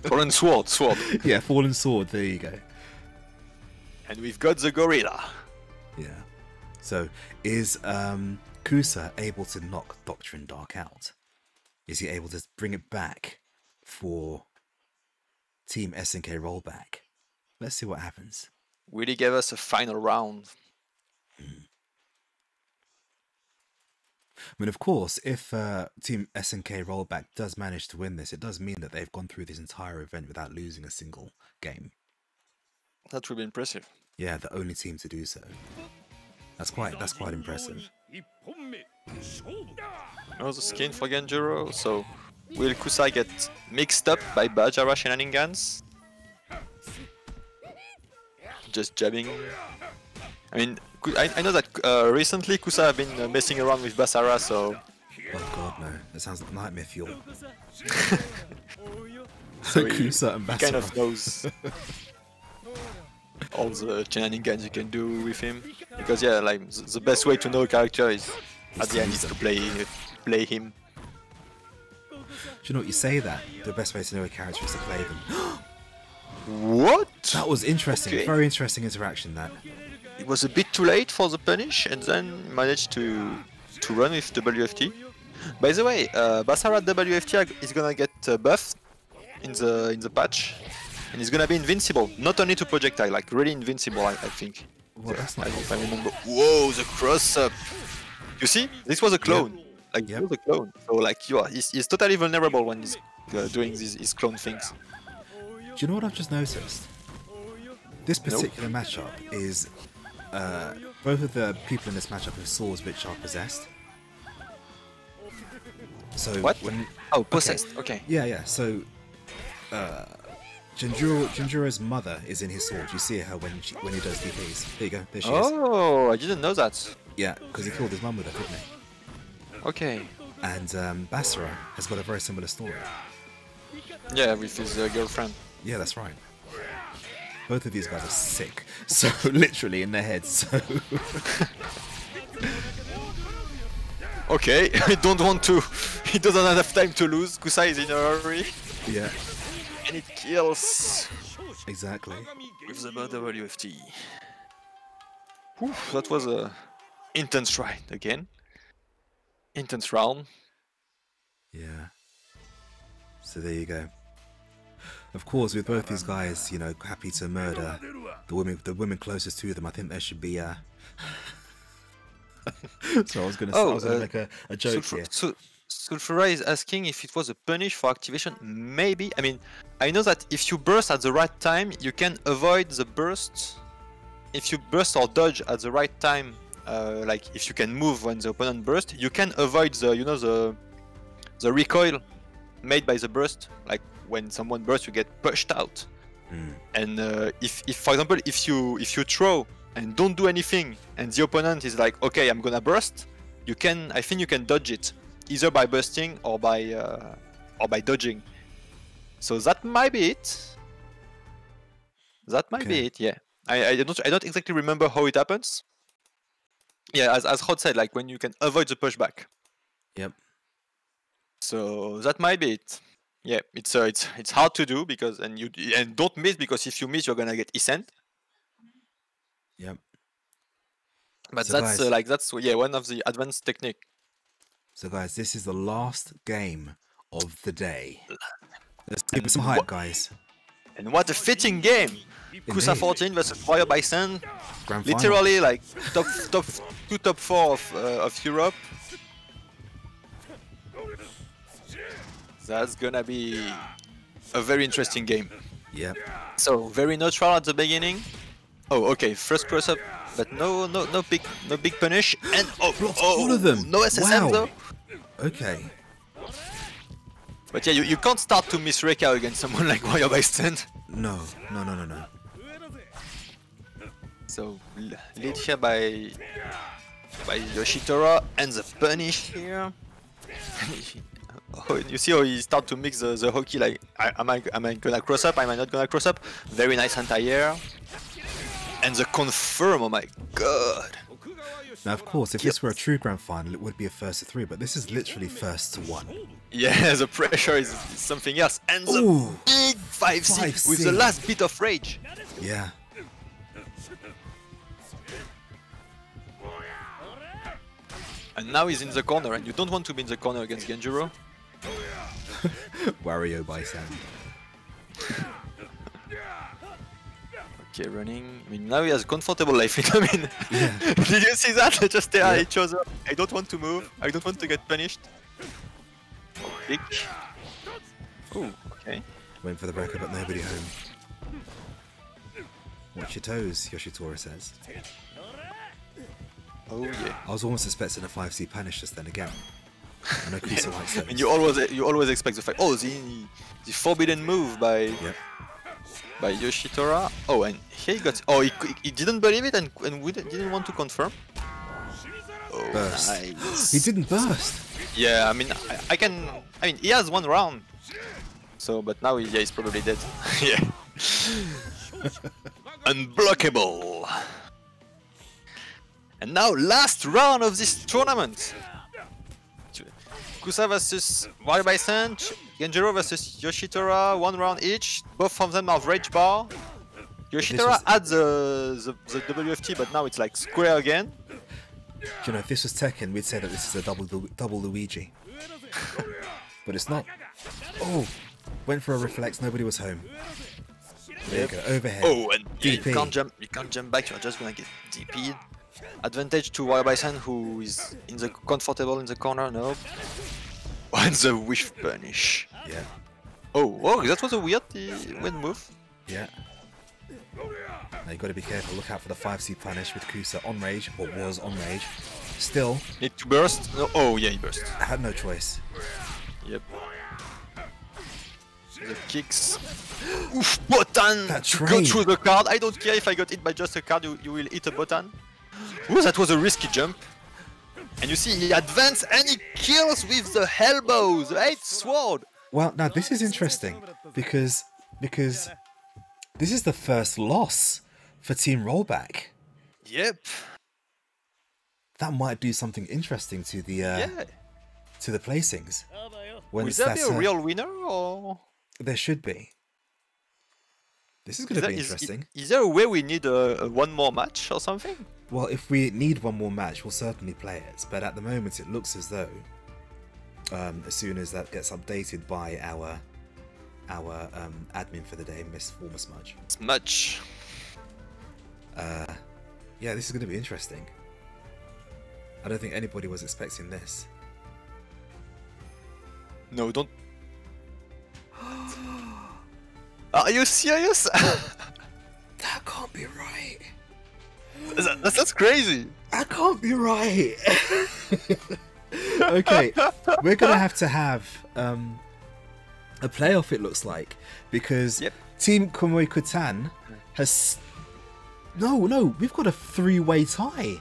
Fallen sword. Yeah, fallen sword. There you go. And we've got the gorilla. Yeah. So is Kusa able to knock Doctor in Dark out? Is he able to bring it back for Team SNK rollback? Let's see what happens. Really gave us a final round. I mean, of course, if Team SNK rollback does manage to win this, it does mean that they've gone through this entire event without losing a single game. That would be impressive. Yeah, the only team to do so. That's quite impressive. Oh, the skin for Genjiro. So, will Kusa get mixed up by Bajara shenanigans? Just jabbing. I mean, I know that recently Kusa have been messing around with Basara, so... Oh god, no. That sounds like nightmare fuel. So Kusa and Basara. Kind of knows all the shenanigans you can do with him. Because yeah, like the best way to know a character is at the end is to play him. Do you know what you say that? The best way to know a character is to play them. What? That was interesting. Okay. Very interesting interaction, that. It was a bit too late for the punish and then managed to run with WFT. By the way, Basara WFT is gonna get buffed in the patch. And he's gonna be invincible, not only to projectile, like really invincible, I think. Well, that's not if I remember. Whoa, the cross up! You see, this was a clone. Yep. Like it was a clone. So like he's totally vulnerable when he's doing his clone things. Do you know what I've just noticed? This particular matchup is both of the people in this matchup have swords which are possessed. So what? When, possessed. Okay. Yeah. So Genjiro's mother is in his sword. You see her when he does DPs. There you go. There she is. Oh, I didn't know that. Yeah, because he killed his mum with her, couldn't he? Okay. And Basara has got a very similar story. Yeah, with his girlfriend. Yeah, that's right. Both of these guys are sick. So literally in their heads. So. Okay, I don't want to. He doesn't have enough time to lose. Kusa is in a hurry. Yeah. And it kills. Exactly. With the WFT. Whew, that was a intense ride again. Intense round. Yeah. So there you go. Of course, with both these guys, you know, happy to murder the women closest to them, I think there should be so I was gonna make a joke here. Sulfura is asking if it was a punish for activation. Maybe. I mean, I know that if you burst at the right time, you can avoid the burst. If you burst or dodge at the right time, like if you can move when the opponent bursts, you can avoid the, you know, the recoil made by the burst. Like when someone bursts, you get pushed out. And if for example, if you throw and don't do anything, and the opponent is like, okay, I'm gonna burst, I think you can dodge it, either by bursting or by dodging. So that might be it. That might be it. Yeah. I don't exactly remember how it happens. Yeah, as Rod said, like when you can avoid the pushback. Yep. So that might be it. Yeah, it's hard to do because and don't miss, because if you miss, you're gonna get sent. Yep. But so that's guys, that's one of the advanced technique. So guys, this is the last game of the day. Let's give it some hype, guys. And what a fitting game! Kusa 14 versus Warrior Bison. Literally like top 4 of Europe. That's gonna be a very interesting game. Yep. So very neutral at the beginning. Oh, okay. First cross up, but no big punish, and all of them. No SSM though. Okay. But yeah, you can't start to miss Rekka against someone like Warrior Bison. No. So lead here by Yoshitora, and the punish here. Oh, you see how he start to mix the hockey, like am I gonna cross up, am I not gonna cross up? Very nice anti-air. And the confirm, oh my god. Now of course, if this were a true grand final, it would be a first to 3, but this is literally first to 1. Yeah, the pressure is something else. And the big 5C with the last bit of rage. Yeah. And now he's in the corner, and you don't want to be in the corner against Genjiro. Wario Bison. Okay, running. I mean, now he has a comfortable life. I mean, did you see that? They just stare at each other. I don't want to move. I don't want to get punished. Big. Oh, okay. Went for the breaker, but nobody home. Watch your toes, Yoshitora says. Oh yeah. I was almost expecting a 5C punish just then again. I know Kusa likes those. And you always expect the fact. Oh, the forbidden move by Yoshitora. Oh, and here he got. Oh, he didn't believe it, and we didn't want to confirm. Oh, burst. Nice. He didn't burst. Yeah, I mean, I mean, he has 1 round. So, but now he's probably dead. Yeah. Unblockable. And now, last round of this tournament. Kusa versus Warrior Bison, Genjiro versus Yoshitora, 1 round each. Both of them have rage bar. Yoshitora had the WFT, but now it's like square again. You know, if this was Tekken, we'd say that this is a double Luigi. But it's not. Oh, went for a reflex. Nobody was home. There you go, overhead. Oh, and DP. You can't jump back. You're just gonna get DP'd. Advantage to Warrior Bison, who is comfortable in the corner. No. And the wish punish. Yeah. Oh, that was a weird move. Yeah. Now you got to be careful. Look out for the 5C punish with Kusa on rage, or was on rage. Still. Need to burst. No. Oh yeah, he burst. I had no choice. Yep. The kicks. Oof, button! Go through the card. I don't care if I got hit by just a card, you will hit a button. Ooh, that was a risky jump. And you see, he advances and he kills with the elbows, right? Sword. Well, now this is interesting because this is the first loss for Team Rollback. Yep. That might do something interesting to the to the placings. Will there be a real winner, or there should be? This is going to be interesting. Is there a way we need one more match or something? Well, if we need one more match, we'll certainly play it. But at the moment, it looks as though, as soon as that gets updated by our admin for the day, Miss Former Smudge. Smudge. Yeah, this is going to be interesting. I don't think anybody was expecting this. No, don't. Are you serious? That can't be right. That's crazy. That can't be right. Okay, we're gonna have to have a playoff. It looks like, because Team Kamui Kutan has no. We've got a 3-way tie.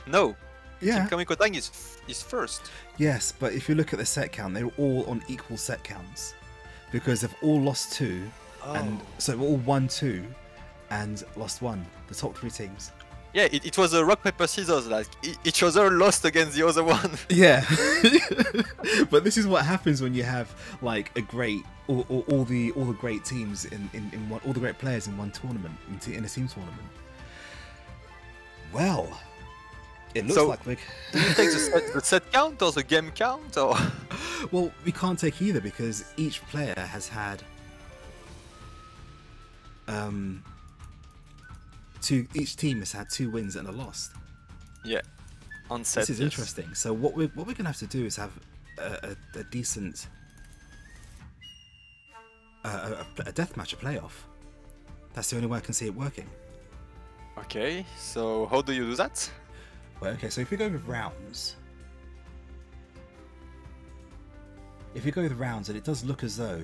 No. Yeah. Team Kamui Kutan is first. Yes, but if you look at the set count, they're all on equal set counts, because they've all lost 2, and so they've all won 2 and lost 1. The top 3 teams. Yeah, it was a rock paper scissors. Like each other lost against the other one. Yeah, but this is what happens when you have like a great all the great teams in one, all the great players in one tournament, in a team tournament. Well, it looks like we're... Do you take the set count or the game count, or? Well, we can't take either, because each player has had each team has had 2 wins and a loss. Yeah, on set. This is interesting. So what we're gonna have to do is have a decent a deathmatch, a playoff. That's the only way I can see it working. Okay, so how do you do that? Well, okay, so if we go with rounds, and it does look as though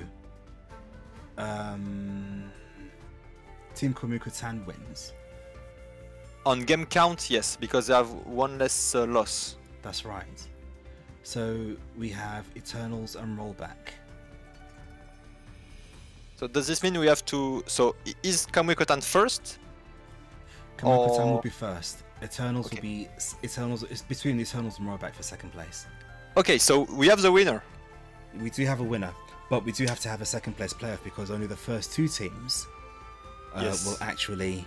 Team Kamui Kutan wins. On game count, yes, because they have 1 less loss. That's right. So we have Eternals and Rollback. So does this mean we have to... So is Kamui Kutan first? Kamui Kutan will be first. Eternals will be... Eternals, it's between the Eternals and Rollback for second place. Okay, so we have the winner. We do have a winner, but we do have to have a second place playoff, because only the first 2 teams will actually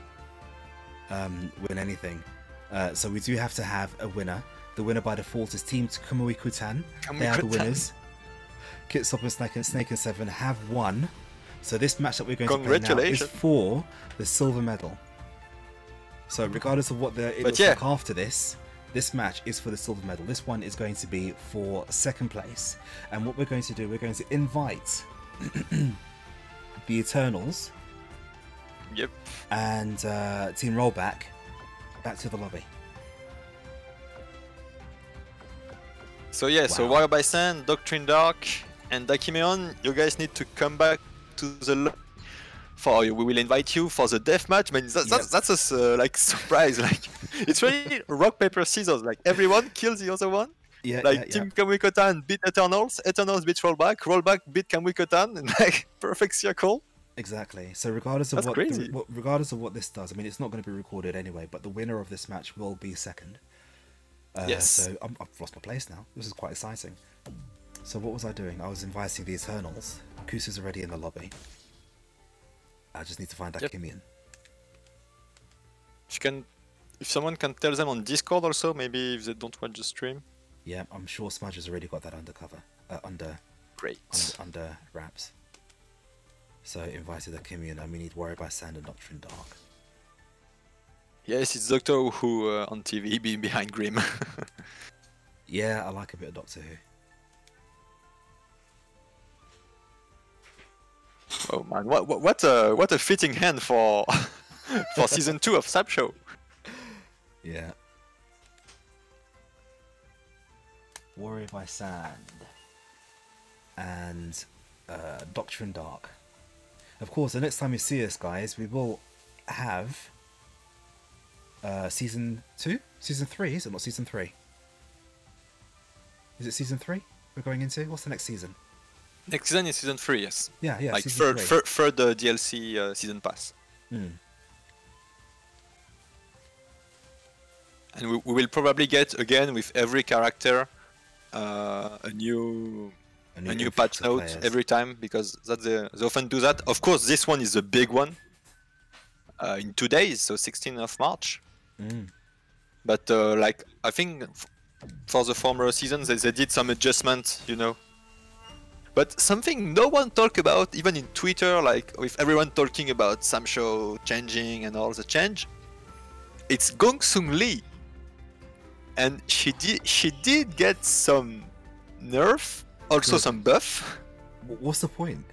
win anything. So we do have to have a winner. The winner by default is Team Kamui Kutan. They are the winners. Kitsop and Snake and Seven have won. So this match that we're going to play now is for the silver medal. So regardless of what it looks like after this match is for the silver medal. This one is going to be for second place. And what we're going to do, we're going to invite the Eternals and Team Rollback back to the lobby. So yeah, so Warrior by Sand, Doctrine Dark, and Dakimeon, you guys need to come back to the lobby. We will invite you for the deathmatch. Man, that's a like surprise. Like it's really rock paper scissors. Like everyone kills the other one. Team Kamui Kutan beat Eternals, Eternals beat Rollback, Rollback beat Kamui Kutan, and like perfect circle. Exactly. So regardless of what this does, I mean, it's not going to be recorded anyway. But the winner of this match will be second. Yes. So I've lost my place now. This is quite exciting. So what was I doing? I was inviting the Eternals. Kusa's already in the lobby. I just need to find Dakimian. If someone can tell them on Discord also, maybe if they don't watch the stream. Yeah, I'm sure Smudge has already got that under wraps. So invited Dakimian, and we need Warrior by Sand and Doctrine Dark. Yes, it's Doctor Who on TV being behind Grim. Yeah, I like a bit of Doctor Who. Oh man, what a fitting hand for for season 2 of SamSho. Yeah. Warrior by Sand and Doctrine Dark. Of course, the next time you see us, guys, we will have season 2, season 3. Is it not season 3? Is it season 3 we're going into? What's the next season? Next season is season 3, yes. Yeah, like season third DLC season pass. Mm. And we will probably get again with every character a new patch note every time, because they often do that. Of course, this one is a big one. in 2 days, so 16th of March. Mm. But like I think for the former seasons they did some adjustments, you know. But something no one talk about, even in Twitter, like with everyone talking about SamSho changing and all the change, it's Gong Sung Lee, and she did get some nerf, also Good. some buff. What's the point?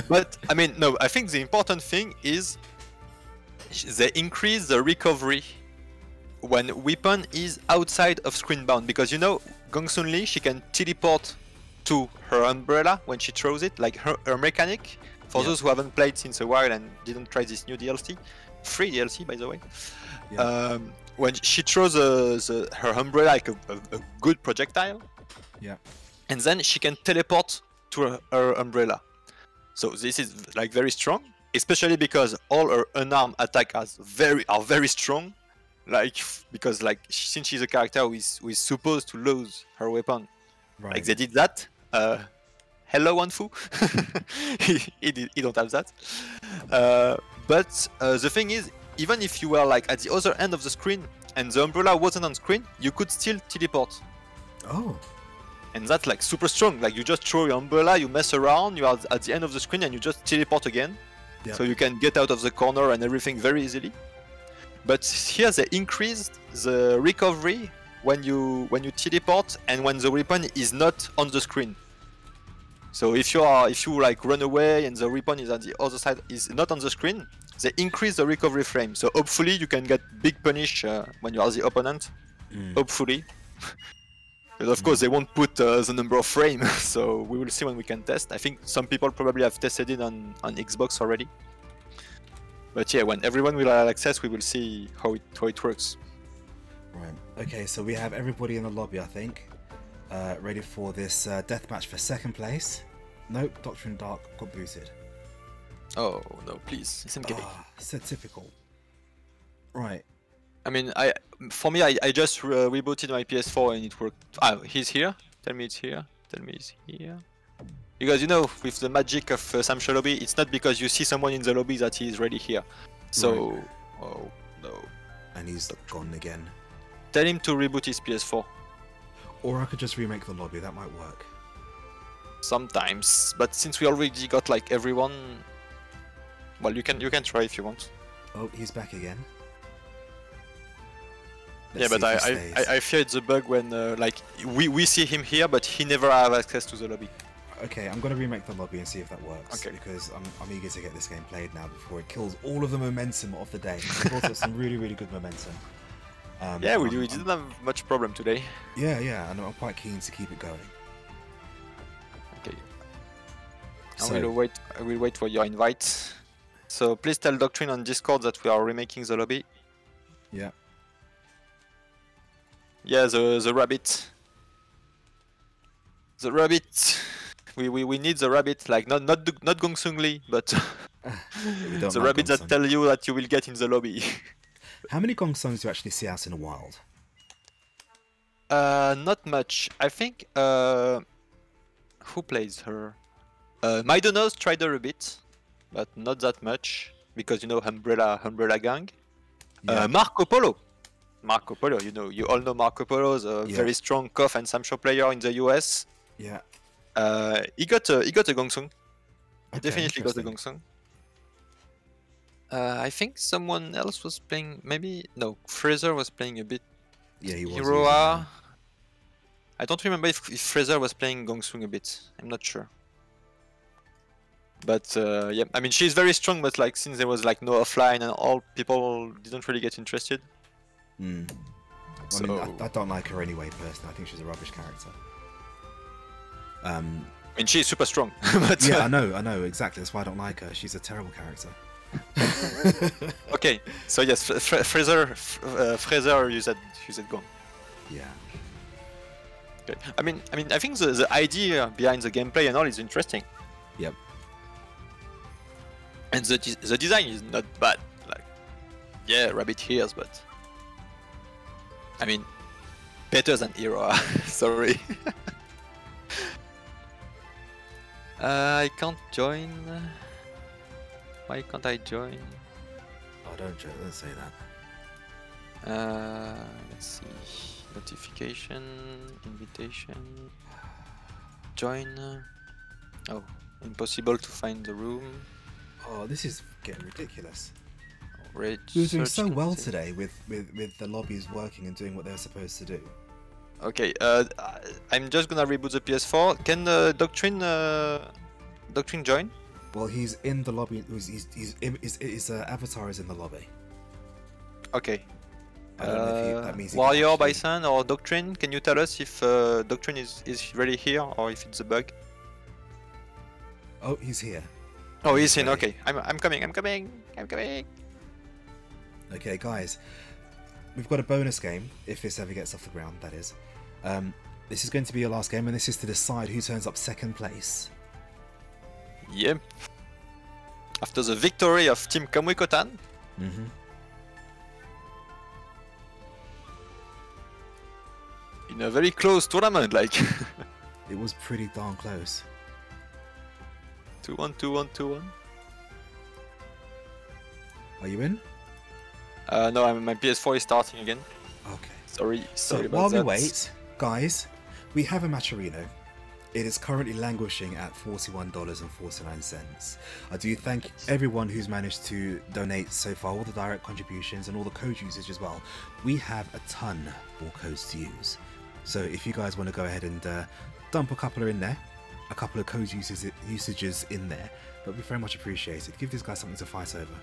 But I mean, no, I think the important thing is they increase the recovery when weapon is outside of screen bound, because you know Gong Sun Lee, she can teleport to her umbrella when she throws it, like her mechanic. For those who haven't played since a while and didn't try this new DLC, free DLC by the way. Yeah. When she throws her umbrella like a good projectile, and then she can teleport to her umbrella. So this is like very strong, especially because all her unarmed attacks are very strong. Like because like since she's a character who is supposed to lose her weapon, like they did that. Hello Wanfu, he don't have that. But the thing is, even if you were like at the other end of the screen and the umbrella wasn't on screen, you could still teleport. Oh. And that's like super strong. Like you just throw your umbrella, you mess around, you are at the end of the screen, and you just teleport again. Yep. So you can get out of the corner and everything very easily. But here they increased the recovery when you teleport and when the weapon is not on the screen. So if you like run away and the weapon is on the other side, is not on the screen, they increase the recovery frame. So hopefully you can get big punish when you are the opponent. Hopefully. But of course they won't put the number of frames, so we will see when we can test. I think some people probably have tested it on Xbox already. But yeah, when everyone will have access, we will see how it works. Right. Okay, so we have everybody in the lobby, I think, ready for this deathmatch for second place. Nope, Doctrine Dark got booted. Oh no, please, SMK. So typical. Right. I mean, for me, I just rebooted my PS4 and it worked. Ah, he's here. Tell me it's here. Tell me he's here. Because you know, with the magic of SamSho lobby, it's not because you see someone in the lobby that he is ready here. So, right. Oh no. And he's gone again. Tell him to reboot his PS4. Or I could just remake the lobby. That might work. Sometimes, but since we already got like everyone, well, you can try if you want. Oh, he's back again. Let's but I fear it's a bug when like we see him here, but he never have access to the lobby. Okay, I'm gonna remake the lobby and see if that works. Okay. Because I'm eager to get this game played now before it kills all of the momentum of the day. We've also some really good momentum. Yeah, we didn't have much problem today. Yeah, and I'm quite keen to keep it going. Okay. I will wait for your invite. So please tell Doctrine on Discord that we are remaking the lobby. Yeah. Yeah, the rabbit. The rabbit. We need the rabbit, like not Gong Sung Lee, but the rabbit that tell you that you will get in the lobby. How many Gong Sungs do you actually see out in the wild? Not much. I think who plays her? Maidonos tried her a bit, but not that much because you know Umbrella Gang. Yeah. Marco Polo, you know, you all know Marco Polo, the very strong KOF and SamSho player in the US. Yeah. He got a Gong Sung. He definitely got a Gong Sung. I think someone else was playing. Maybe no. Fraser was playing a bit. Yeah, he was. Hiroa. I don't remember if Fraser was playing Gong Sung a bit. I'm not sure. But yeah, I mean she's very strong, but like since there was like no offline and all, people didn't really get interested. So... I mean, I don't like her anyway, personally. I think she's a rubbish character. I mean, she's super strong. But, yeah, I know, exactly. That's why I don't like her. She's a terrible character. Okay, so yes, Fraser, you said Gong. Yeah. Okay. I mean, I think the idea behind the gameplay and all is interesting. Yep. And the design is not bad. Like, yeah, rabbit ears, but I mean, better than Hero. Sorry. I can't join. Why can't I join? Oh, don't say that. Let's see. Notification, invitation, join. Oh, impossible to find the room. Oh, this is getting ridiculous. We were doing so well today with the lobbies working and doing what they're supposed to do. Okay, I'm just gonna reboot the PS4. Can Doctrine join? Well, he's in the lobby. His avatar is in the lobby. Okay. I don't know if that means Warrior, actually... Bison, or Doctrine. Can you tell us if Doctrine is really here or if it's a bug? Oh, he's here. Oh, he's in. Okay, I'm coming. Okay, guys, we've got a bonus game if this ever gets off the ground. That is, this is going to be your last game, and this is to decide who turns up second place. Yep. After the victory of Team Kamui-Kotan. Mm-hmm. In a very close tournament, like. It was pretty darn close. 2-1, 2-1, 2-1. Are you in? No, my PS4 is starting again. Okay. Sorry so about while that. we wait, guys, we have a Matcherino. It is currently languishing at $41.49. I do thank everyone who's managed to donate so far, all the direct contributions and all the code usage as well. We have a ton more codes to use. So if you guys want to go ahead and dump a couple in there, a couple of code usages in there, that'd be very much appreciated. Give these guys something to fight over.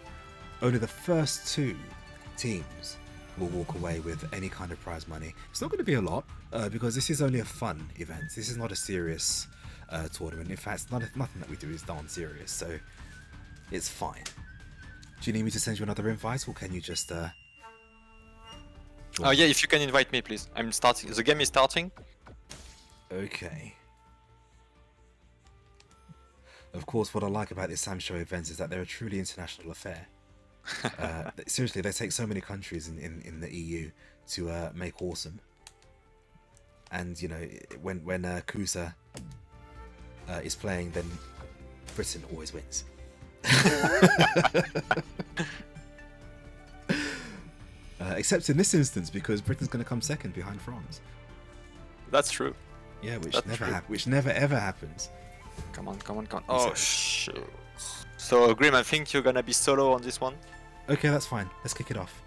Only the first 2 teams will walk away with any kind of prize money. It's not going to be a lot because this is only a fun event. This is not a serious tournament. In fact, nothing that we do is darn serious, so it's fine. Do you need me to send you another invite, or can you just oh yeah, if you can invite me, please. I'm starting. The game is starting. Okay. Of course, what I like about this SamSho events is that they're a truly international affair. Seriously, they take so many countries in the EU to make awesome. And you know, when Kusa is playing, then Britain always wins. Except in this instance, because Britain's going to come second behind France. That's true. Yeah, which never ever happens. Come on. Oh shit. So Grim, I think you're gonna be solo on this one. Okay, that's fine. Let's kick it off.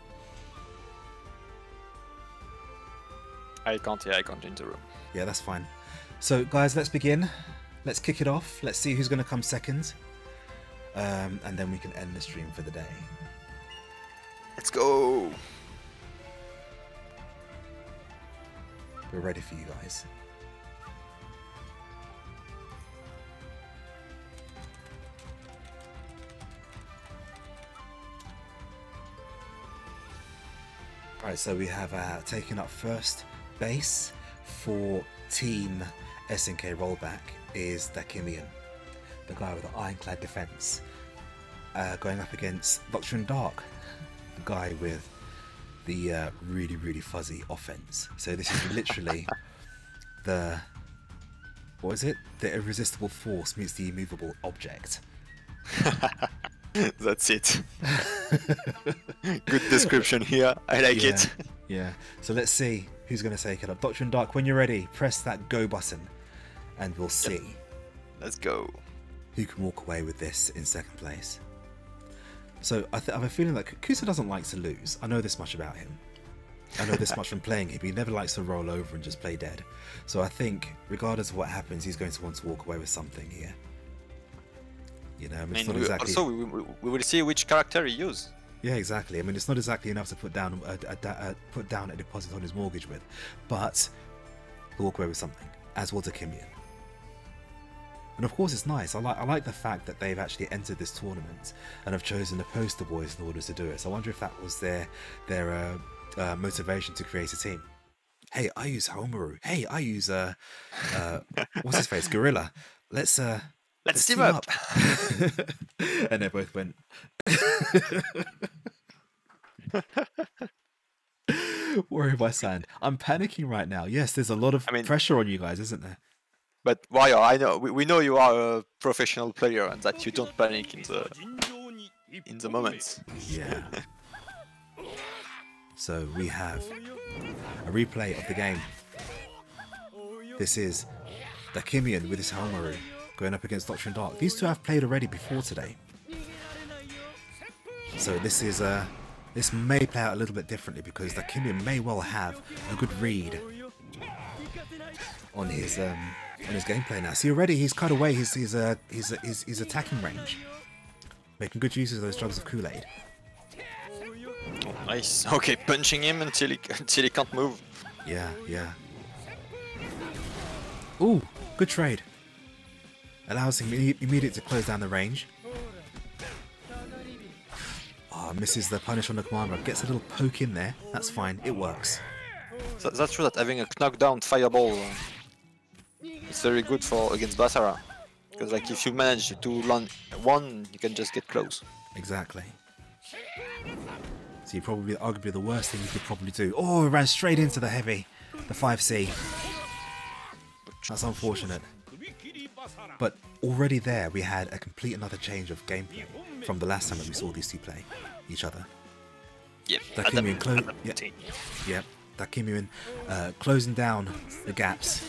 I can't join the room. Yeah, that's fine. So guys, let's begin. Let's kick it off. Let's see who's gonna come second. And then we can end the stream for the day. Let's go. We're ready for you guys. Right, so we have taken up first base for Team SNK Rollback is Dakimian, the guy with the ironclad defense, going up against Doctrine Dark, the guy with the really fuzzy offense. So this is literally the, what is it? The irresistible force meets the immovable object. That's it. Good description here. I like it. Yeah. So let's see who's going to take it up. Doctrine Dark, when you're ready, press that go button, and we'll see. Yep. Let's go. Who can walk away with this in second place? So I have a feeling that Kusa doesn't like to lose. I know this much about him. I know this much from playing him. He never likes to roll over and just play dead. So I think, regardless of what happens, he's going to want to walk away with something here. You know, I mean, it's not exactly... Also, we will see which character he uses. Yeah, exactly. I mean, it's not exactly enough to put down a deposit on his mortgage with, but he'll walk away with something, as will Dakimian. And of course, it's nice. I like the fact that they've actually entered this tournament and have chosen the poster boys in order to do it. So I wonder if that was their motivation to create a team. Hey, I use Homaru. Hey, I use what's his face, Gorilla. Let's team up. And they both went. Worry by sand. I'm panicking right now. Yes, there's a lot of pressure on you guys, isn't there? But Warrior, I know we know you are a professional player and that you don't panic in the in the moment. Yeah. So we have a replay of the game. This is Dakimian with his Haomaru going up against Doctrine Dark. These two have played already before today. So this may play out a little bit differently because Dakimian may well have a good read on his gameplay now. See, already he's cut away his attacking range, making good use of those jugs of Kool-Aid. Oh, nice. Okay, punching him until he can't move. Yeah, yeah. Ooh, good trade. Allows him immediately to close down the range. Oh, misses the punish on the commander. Gets a little poke in there. That's fine. It works. So that's true that having a knockdown fireball is very good for against Basara. Because like if you manage to land one, you can just get close. Exactly. So probably arguably the worst thing you could probably do. Oh, it ran straight into the heavy, the 5C. That's unfortunate. But already there we had a complete another change of gameplay from the last time that we saw these two play each other. Yep. Dakimian closing down the gaps.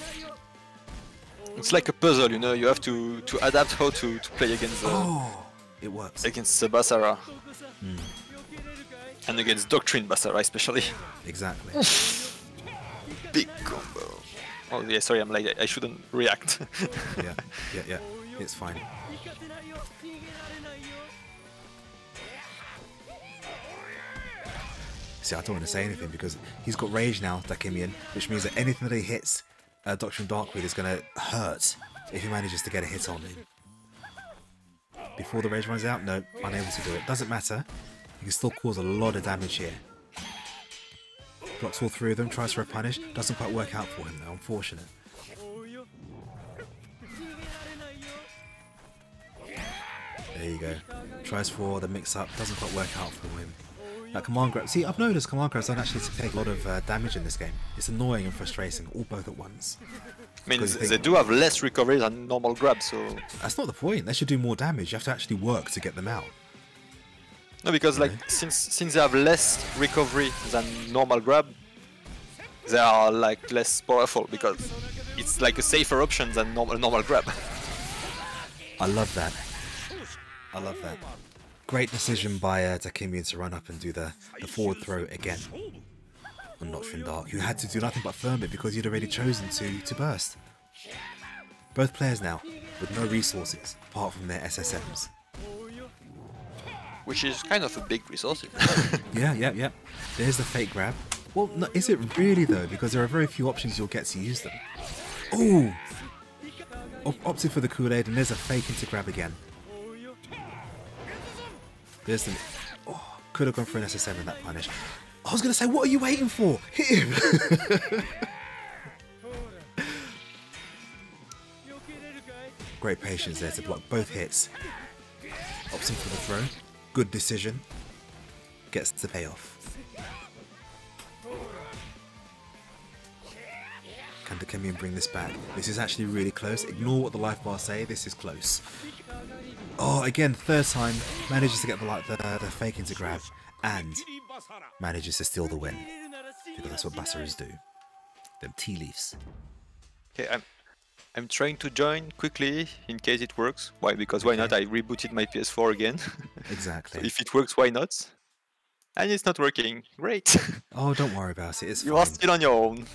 It's like a puzzle, you know. You have to adapt how to play against. It works against Basara. And against Doctrine Basara especially. Exactly. Big combo. Oh yeah, sorry, I'm like I shouldn't react. yeah. It's fine. See, I don't want to say anything because he's got rage now, Dakimian, which means that anything that he hits Doctrine Dark with is going to hurt if he manages to get a hit on him. Before the rage runs out, no, unable to do it. Doesn't matter. He can still cause a lot of damage here. Blocks all three of them, tries for a punish. Doesn't quite work out for him though, unfortunate. There you go. Tries for the mix-up, doesn't quite work out for him. That command grab. See, I've noticed command grabs don't actually take a lot of damage in this game. It's annoying and frustrating, all both at once. I mean, they do have less recovery than normal grabs, so... That's not the point. They should do more damage. You have to actually work to get them out. No, because like since they have less recovery than normal grab, they are like less powerful because it's like a safer option than normal grab. I love that. I love that. Great decision by Dakimian to run up and do the forward throw again on Doctrine Dark, who had to do nothing but firm it because he'd already chosen to burst. Both players now with no resources apart from their SSMs. Which is kind of a big resource. Yeah. There's the fake grab. Well, no, is it really though? Because there are very few options you'll get to use them. Oh! Opted for the Kool-Aid and there's a fake into grab again. There's the... Oh, could have gone for an SSM in that punish. I was going to say, what are you waiting for? Hit him! Great patience there to block both hits. Opting for the throw. Good decision. Gets the payoff. Can Dakimian bring this back? This is actually really close. Ignore what the life bars say. This is close. Oh, again, third time. Manages to get the fake into grab. And manages to steal the win. Because that's what Basaras do. Them tea leaves. Okay, I'm trying to join quickly in case it works. Why? Because why not? I rebooted my PS4 again. Exactly. So if it works, why not? And it's not working. Great. Oh, don't worry about it. It's fine. You are still on your own.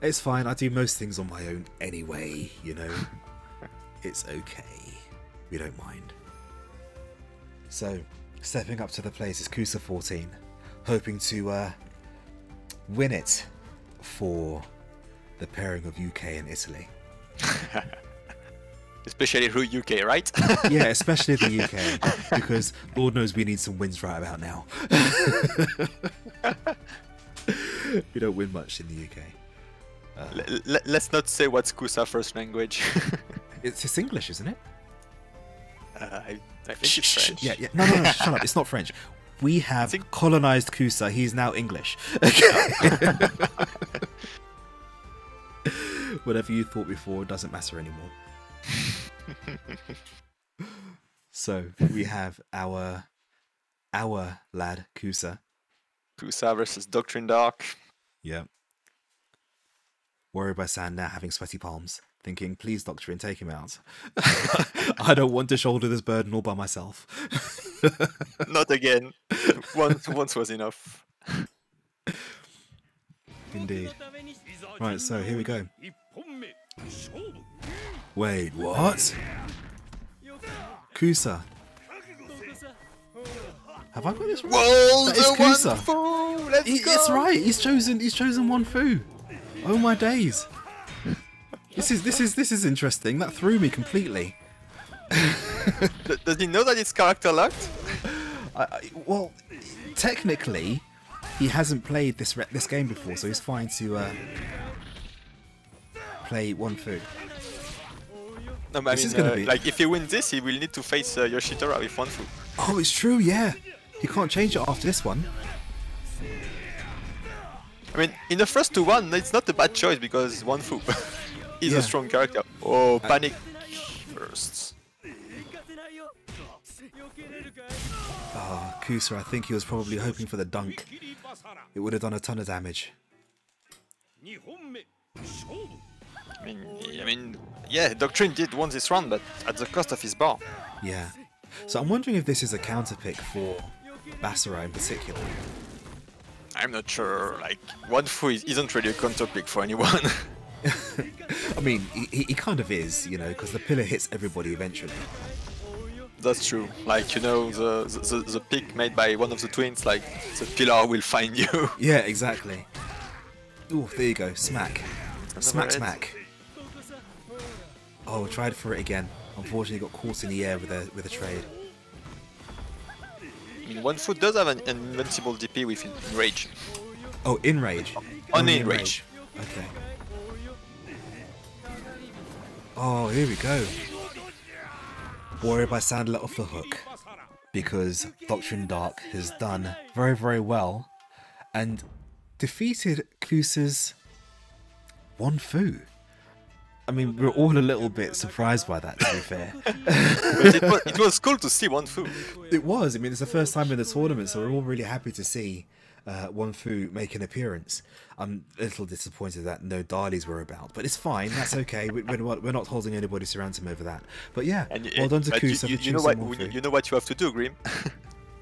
It's fine. I do most things on my own anyway, you know. It's okay. We don't mind. So, stepping up to the place is Kusa 14, hoping to win it for the pairing of UK and Italy. Especially through UK, right? Yeah, especially the UK, because Lord knows we need some wins right about now. We don't win much in the UK. Let's not say what's Kusa first language. It's English, isn't it? I think it's French. Yeah. No, shut up. It's not French. We have colonized Kusa. He's now English. Okay. Whatever you thought before doesn't matter anymore. So we have our our lad, Kusa. Kusa versus Doctrine Dark. Yeah. Worried by San now having sweaty palms, thinking, please, Doctrine, take him out. I don't want to shoulder this burden all by myself. Not again. Once was enough. Indeed. Right, so here we go. Wait, what? Kusa. Have I got this right? Whoa, that is Kusa. Let's go. It's right. He's chosen one Fu. Oh my days. This is interesting. That threw me completely. Does he know that it's character locked? Well, technically, he hasn't played this game before, so he's fine to play one Fu. No, but I mean, like if he wins this, he will need to face Yoshitora with one Fu. Oh, it's true. Yeah, he can't change it after this one. I mean, in the first 2-1, it's not a bad choice because one Fu is a strong character. Oh, panic bursts. Oh, Kusa, I think he was probably hoping for the dunk. It would have done a ton of damage. I mean, yeah, Doctrine did win this round, but at the cost of his bar. Yeah. So I'm wondering if this is a counter pick for Basara in particular. I'm not sure. Like, one Fu isn't really a counter pick for anyone. I mean, he kind of is, you know, because the pillar hits everybody eventually. That's true. Like, you know, the pick made by one of the twins, like, the pillar will find you. Yeah, exactly. Oh, there you go. Smack. Smack, smack. Oh, tried for it again. Unfortunately, got caught in the air with a trade. I mean, one Fu does have an invincible DP with Enrage. Oh, Enrage? Only Enrage. Okay. Oh, here we go. Warrior by San let off the hook. Because Doctrine Dark has done very, very well. And defeated Kusa's one Fu. I mean, we're all a little bit surprised by that, to be fair. But it was cool to see one Fu. It was. I mean, it's the first time in the tournament, so we're all really happy to see one Fu make an appearance. I'm a little disappointed that no Darlies were about, but it's fine. That's okay. We're not holding anybody's ransom over that. But yeah, well done to Kusa for choosing one Fu. You know what you have to do, Grim?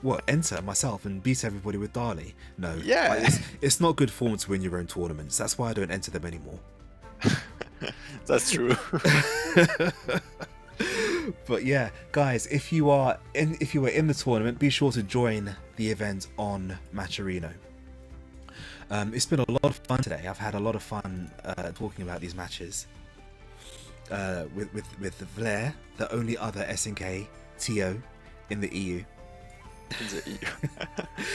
What, enter myself and beat everybody with Darlie? No. Yeah. Like, it's not good form to win your own tournaments. That's why I don't enter them anymore. That's true. But yeah, guys, if you were in the tournament, be sure to join the event on Matcherino. It's been a lot of fun today. I've had a lot of fun talking about these matches with Vlair, the only other SNK TO in the EU.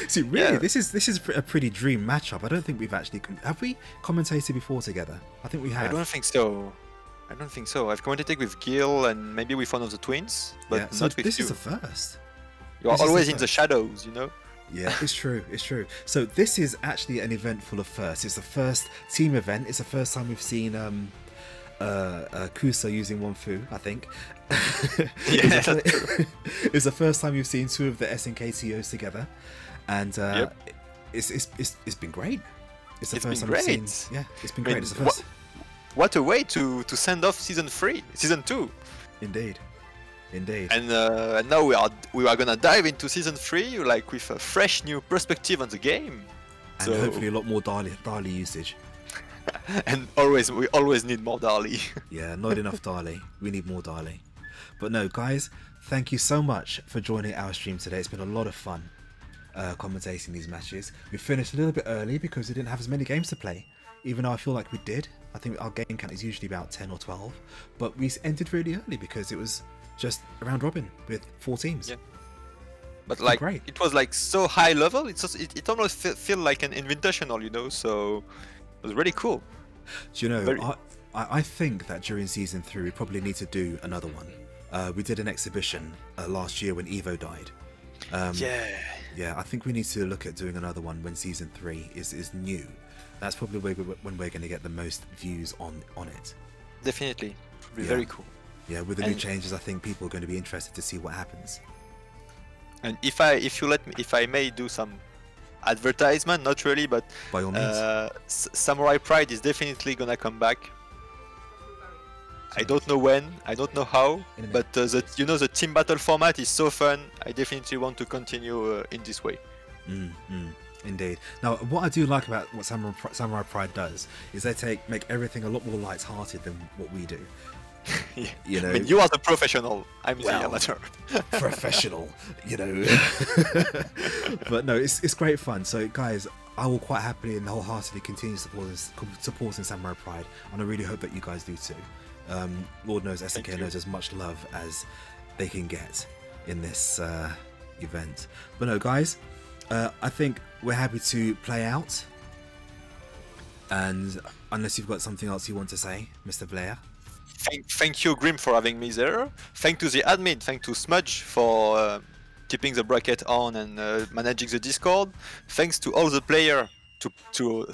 See, really, this is a pretty dream matchup. I don't think we've actually have we commentated before together. I think we have. I don't think so. I've commentated with Gil and maybe with one of the twins, but yeah, so not with you. This is the first. You are always in the shadows, you know. Yeah, it's true. It's true. So this is actually an event full of firsts. It's the first team event. It's the first time we've seen Kusa using one Fu, I think. Yeah, that's true. It's the first time you've seen two of the SNK TOs together, and it's been great. It's the first time we've seen. Yeah, it's been great. It's the first. What a way to send off season 2. Indeed. And now we are gonna dive into season 3, like with a fresh new perspective on the game. And so, hopefully a lot more Darlie usage. And we always need more Darlie. Yeah, not enough Darlie. We need more Darlie. But no, guys, thank you so much for joining our stream today. It's been a lot of fun commentating these matches. We finished a little bit early because we didn't have as many games to play, even though I feel like we did. I think our game count is usually about 10 or 12, but we ended really early because it was just a round robin with 4 teams. Yeah. But like, it was like so high level. It almost felt like an invitational, you know. So it was really cool. Do you know? I think that during season 3 we probably need to do another one. We did an exhibition last year when Evo died. Yeah, I think we need to look at doing another one when season 3 is new. That's probably when we're going to get the most views on it. Definitely. It would be very cool. Yeah, with the new changes, I think people are going to be interested to see what happens. And if I may do some advertisement, not really, but by all means. Samurai Pride is definitely gonna come back. I don't know when, I don't know how, but the team battle format is so fun. I definitely want to continue in this way. Indeed. Now, what I do like about what Samurai Pride does is they make everything a lot more light-hearted than what we do. Yeah. You know, I mean, you are the professional. I'm the amateur. Professional, you know. But no, it's great fun. So, guys, I will quite happily and wholeheartedly continue supporting Samurai Pride, and I really hope that you guys do too. Lord knows SNK knows as much love as they can get in this event. But no, guys, I think we're happy to play out. And unless you've got something else you want to say, Mr. Vlair. Thank you, Grim, for having me there. Thank to the admin, thank to Smudge for keeping the bracket on and managing the Discord. Thanks to all the players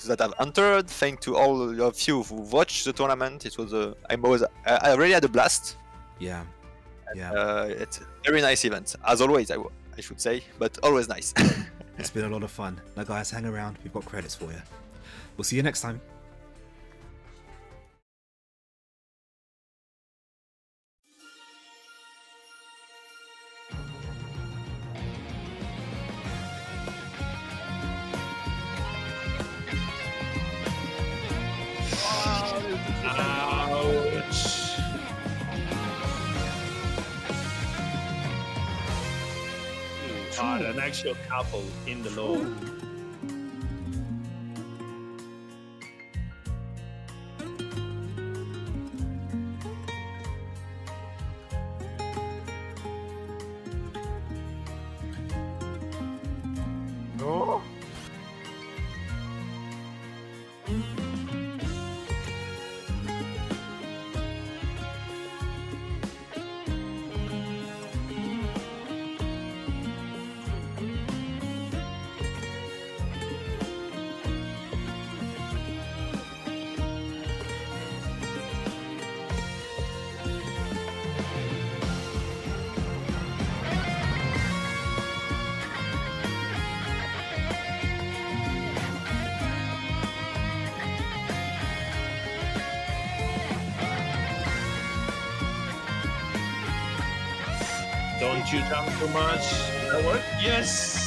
that have entered. Thank to all of you who watched the tournament. It was I really had a blast. Yeah. It's a very nice event, as always. I should say, but always nice. It's been a lot of fun. Now, guys, hang around. We've got credits for you. We'll see you next time. Ouch. An actual couple in the law. No. Don't you jump too much. That work? Yes.